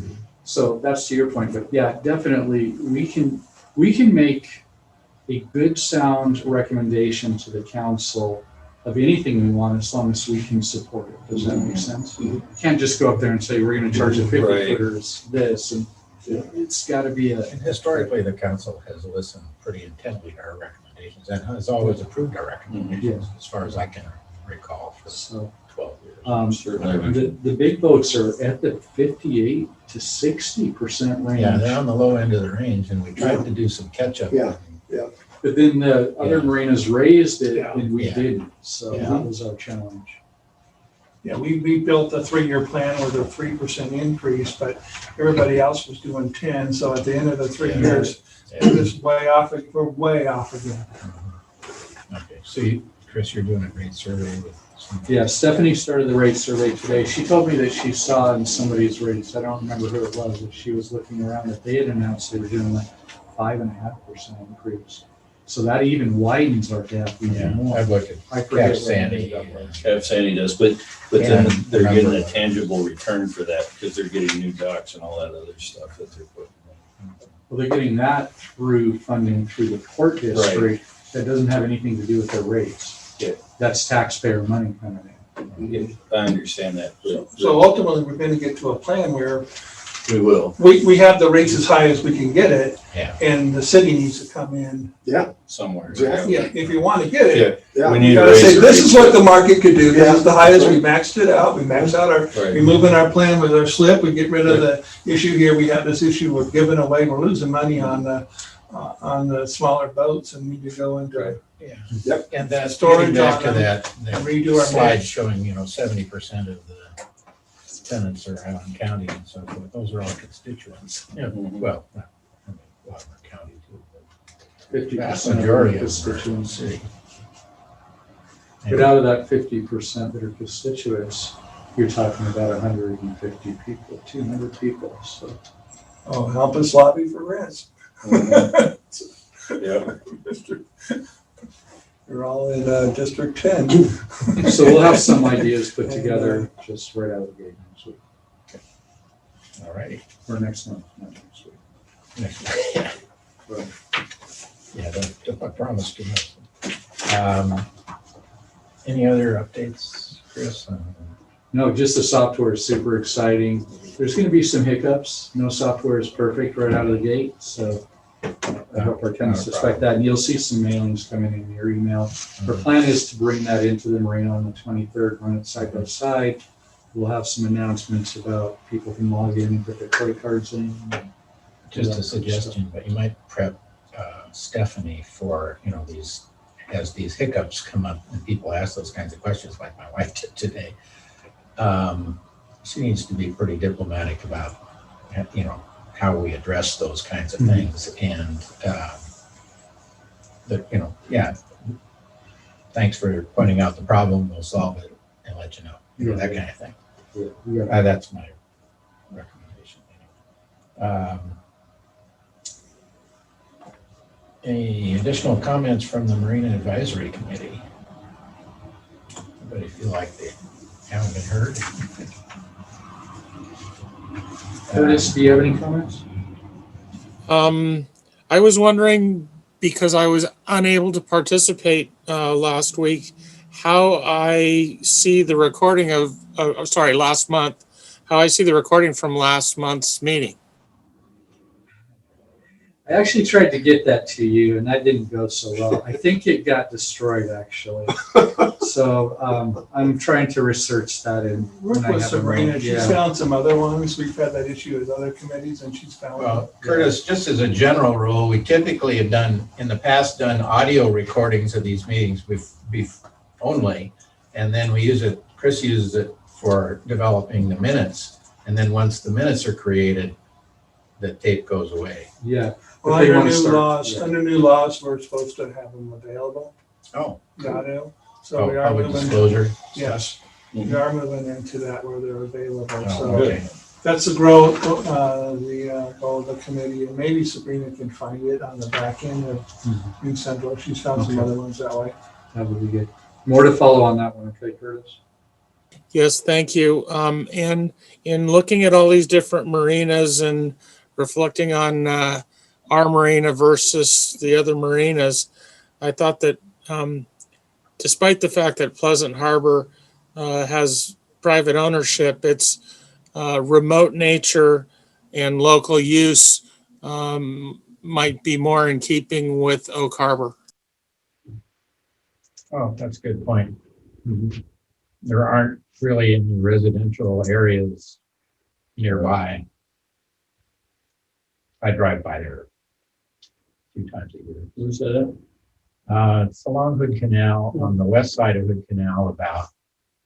So that's to your point, but yeah, definitely, we can make a good sound recommendation to the council of anything we want as long as we can support it. Does that make sense? Mhm. Can't just go up there and say, we're gonna charge a 50 Right. footers this, and it's gotta be a. And historically, the council has listened pretty intently to our recommendations and has always approved our recommendations, as far as I can recall, for So, 12 years. Certainly. the big boats are at the 58 to 60% range. Yeah, they're on the low end of the range, and we tried to do some catch-up. Yeah. But then the other Yeah. marinas raised it Yeah. and we Yeah. didn't, so Yeah. that was our challenge. Yeah, we built a 3-year plan with a 3% increase, but everybody else was doing 10, so at the end of the 3 Yeah. years, Yeah. we're just way off, we're way off again. Okay, so you, Chris, you're doing a great survey with some. Yeah, Stephanie started the rate survey today. She told me that she saw in somebody's rates, I don't remember who it was, but she was looking around that they had announced they were doing like 5.5% increase. So that even widens our gap Yeah, even more. I've looked at I forget Cap what it Sandy. ended up with. Cap Sandy does, but then And they're getting a remember- tangible return for that because they're getting new docks and all that other stuff that they're putting in. Well, they're getting that through funding through the port district. That doesn't have anything to do with their rates. Yeah. That's taxpayer money coming in. Yeah, I understand that. So ultimately, we're gonna get to a plan where We will. we have the rates as high as we can get it, Yeah. and the city needs to come in. Somewhere. Exactly. Yeah, if you wanna get it, Yeah. We you need to gotta raise say, the this rates. is what the market could do, this is the highest, we Yeah. maxed it out, we maxed out our, we Right. move in our plan with our slip, we get rid of the issue here, we have this issue with giving away, we're losing money on the smaller boats, and need to go into And that's Storage getting back on to them, that redo our slide map. showing, 70% of the tenants are out in county and so forth. Those are all constituents. Yeah, Mhm. well, Washington County too, but 50% vast of the majority of them are in the constituents. city. But out of that 50% that are constituents, you're talking about 150 people, 200 people, so. Oh, help us lobby for rents. Yeah. We're all in District 10. So we'll have some ideas put together just right out of the gate next week, All righty. or next month, not next week. Next. Right. Yeah, don't promise too much. Any other updates, Chris? No, just the software is super exciting. There's gonna be some hiccups. No software is perfect right out of the gate, so I hope our tenants suspect that. And you'll see some mailings coming in your email. Our plan is to bring that into the Marina on the 23rd, run it side by side. We'll have some announcements about people can log in, put their credit cards in. Just a suggestion, but you might prep Stephanie for, as these hiccups come up and people ask those kinds of questions, like my wife did today. She needs to be pretty diplomatic about, how we address those kinds of things. And thanks for pointing out the problem. We'll solve it and let you know, that kind of thing. Yeah. That's my recommendation. Any additional comments from the Marina Advisory Committee? Anybody feel like they haven't been heard? Curtis, do you have any comments? I was wondering, because I was unable to participate last week, how I see the recording last month, how I see the recording from last month's meeting. I actually tried to get that to you and that didn't go so well. I think it got destroyed actually. So I'm trying to research that and. Work when I with have a Sabrina, moment, she's yeah. found some other ones, we've had that issue with other committees, and she's found. Well, Curtis, just as a general rule, we typically have in the past, done audio recordings of these meetings only. And then Chris uses it for developing the minutes. And then once the minutes are created, the tape goes away. Yeah. Well, If they under wanna new start, laws, yeah. under new laws, we're supposed to have them available, Oh, audio. So we are public moving, disclosure. yes, we are moving into that where they're available, Oh, so. okay. That's the growth, the goal of the committee, and maybe Sabrina can find it on the back end of New Central. She's found some Okay. other ones that way. That would be good. More to follow on that one, okay, Curtis? Yes, thank you. And in looking at all these different marinas and reflecting on our marina versus the other marinas, I thought that despite the fact that Pleasant Harbor has private ownership, its remote nature and local use might be more in keeping with Oak Harbor. Oh, that's a good point. There aren't really any residential areas nearby. I drive by there a few times a year. Where's that? It's along Hood Canal, on the west side of Hood Canal, about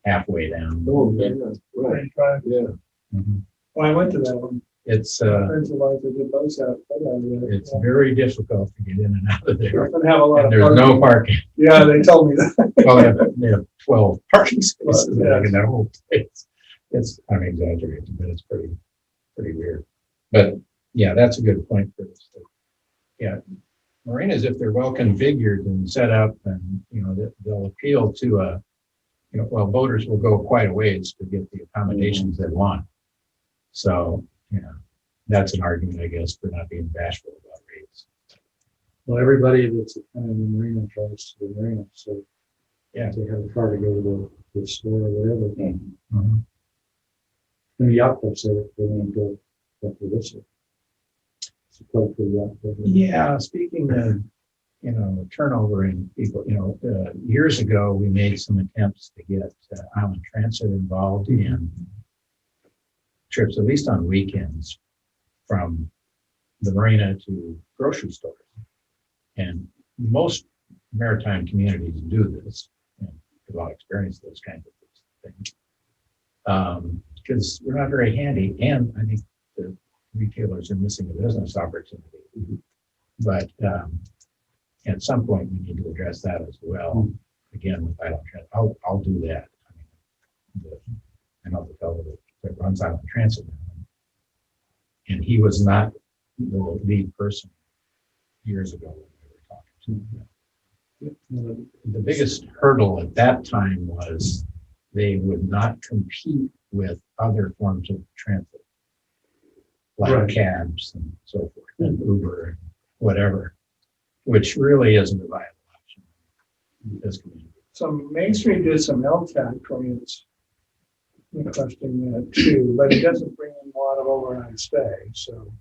halfway down. Oh, yeah, right, yeah. Mhm. Well, I went to that one. It's Friends of ours that did those out there. it's very difficult to get in and out of there. Doesn't have a lot And of there's no parking. parking. Yeah, they told me that. Well, they have 12 parking spaces Yeah. in that whole place. I'm exaggerating, but it's pretty weird. But yeah, that's a good point for this. Yeah, marinas, if they're well configured and set up, and they'll appeal to boaters will go quite a ways to get the accommodations they want. So that's an argument, I guess, for not being bashful about rates. Well, everybody that's attending the marina tries to the marina, so Yeah. they have a car to go to the store or whatever. Mhm. And the yacht club said they want to go up to this. It's a club for the yacht club. Yeah, speaking of, turnover in people, years ago, we made some attempts to get Island Transit involved in trips, at least on weekends, from the marina to grocery stores. And most maritime communities do this, and have a lot of experience with those kinds of things. Because we're not very handy, and I think the retailers are missing a business opportunity. But at some point, we need to address that as well. Again, with Island Transit, I'll do that. I know the fellow that runs Island Transit now, and he was not the lead person years ago when we were talking to him. The biggest hurdle at that time was they would not compete with other forms of transit, like Right. cabs and so forth, and Uber and whatever, which really isn't a viable option in this community. So Main Street did some LTAC trains requesting that too, but it doesn't bring in a lot of overnight stay, so.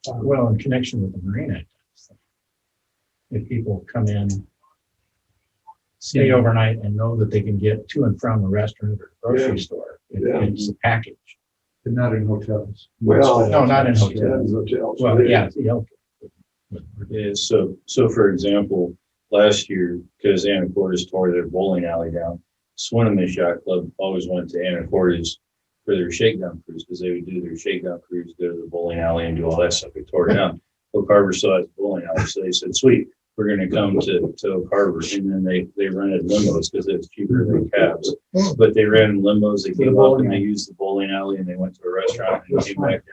Well, in connection with the marina, if people come in, stay overnight, and know that they can get to and from a restaurant or grocery store, it's a package. But not in hotels. Well, No, not in Yeah, hotels. hotels. Well, yeah, it's the LTAC. Yeah, so for example, last year, because Anacortes tore their bowling alley down, Swinomish Yacht Club always went to Anacortes for their shakedown cruise, because they would do their shakedown cruise, go to the bowling alley and do all that stuff. They tore it down. Oak Harbor still has a bowling alley, so they said, sweet, we're gonna come to Oak Harbor, and then they rented limos because it's cheaper than cabs. But they rented limos, they came up and they used the bowling alley, and they went to a restaurant and came back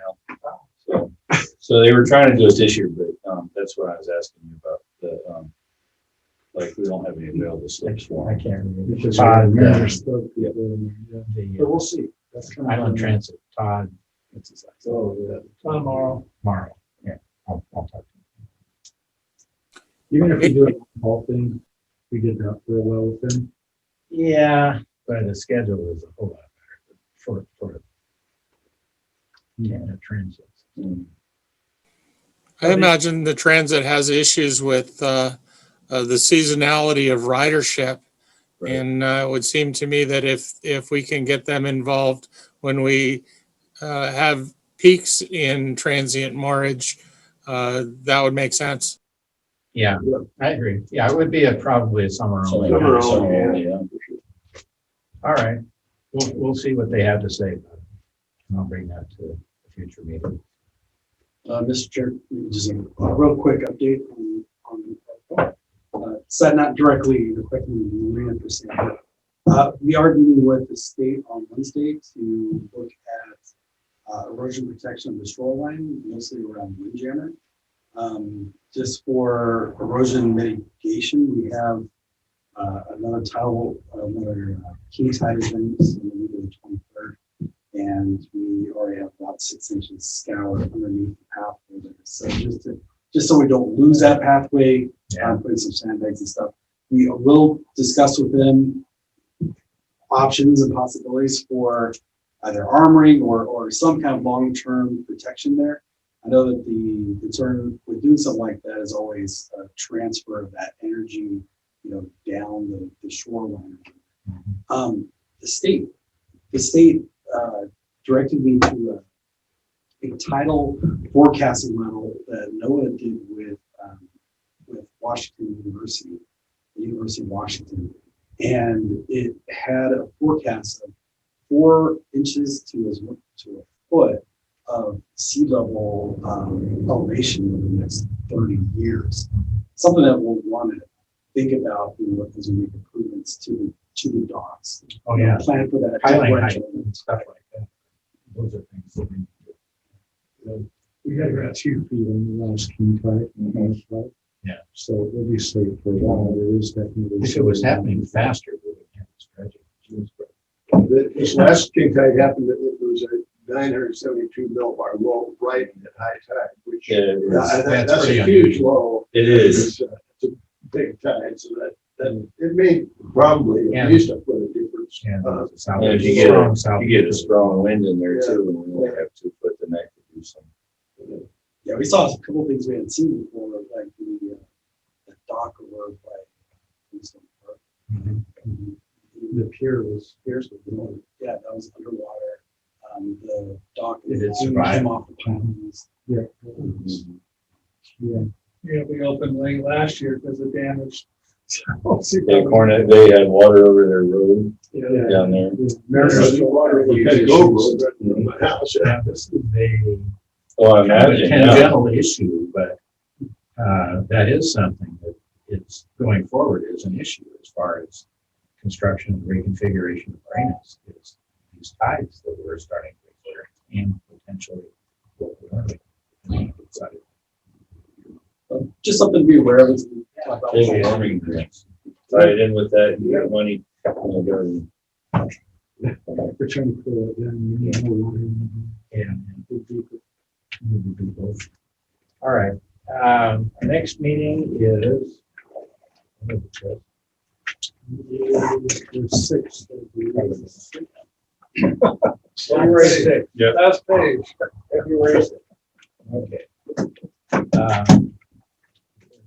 down. So they were trying to do it this year, but that's what I was asking you about, like, we don't have any available slips for I them. can't remember. Because Todd, But we'll see. That's kind of- Island Transit, Todd, what's his last name? Oh, yeah. Tomorrow. Yeah, I'll talk to him. Even if we do a whole thing, we did that for a while with them. Yeah, but the schedule is a whole lot better for transit. I imagine the transit has issues with the seasonality of ridership. Right. And it would seem to me that if we can get them involved when we have peaks in transient moorage, that would make sense. Yeah, I agree. Yeah, it would be probably a summer only. Summer Summer only, only, yeah, for sure. All right, we'll see what they have to say about it. And I'll bring that to a future meeting. Mr. Chair, just a real quick update on so not directly affecting the marina per se, but we are meeting with the state on Wednesday to look at erosion protection of the shoreline, mostly around windjammer. Just for erosion mitigation, we have another key tide events in the week of the 23rd. And we already have about 6 inches scoured underneath the pathway there. So just so we don't lose that pathway, putting some sandbags and stuff. we will discuss with them options and possibilities for either armoring or some kind of long-term protection there. I know that the concern with doing something like that is always a transfer of that energy, down the shoreline. The state directed me to a tidal forecasting model that NOAA did with Washington University, the University of Washington, and it had a forecast of 4 inches to a foot of sea level elevation over the next 30 years. Something that we'll want to think about as we make improvements to the docks. Oh, yeah. Plan for that. Piling differential. height and stuff like that. Those are things that we need to. We had about 2 feet on the last king tide. Right? Yeah. So we'll be safe for a while. There is definitely. If it was happening faster, we would have this tragic. This last king tide happened, it was a 972 millibar low right at high tide, which Yeah, that's pretty a huge unusual. low. it is. It's a big tide, so that it made probably And- at least a foot of difference. And And if you get a south. strong wind in there Yeah. too, and we only have 2 foot, then that could do some. Yeah, we saw a couple things we hadn't seen before, like the dock over by Kingston Park. Mhm. The pier was fiercely. Yeah, that was underwater. The dock Did it came survive? off the pylons. Yeah. Yeah. Yeah, we opened late last year because of damage. Yeah, Cornet, they had water over their road down there. There's water in the Petticoat Road right from my house. Yeah, this is a Oh, I kind of a imagine, yeah. tangential issue, but that is something that is going forward is an issue as far as construction and reconfiguration of marinas is these tides that we're starting to experience and potentially what we're learning. Just something to be aware of as we talk about. Big warming grants. Tie it in with that, you got money in the garden. We're trying to pull it down. We need more water. And we do both. All right, our next meeting is The 6th. February 6th. Yeah. Last page. February 6th. Okay.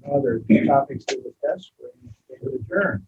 No other topics to discuss, we're going to adjourn.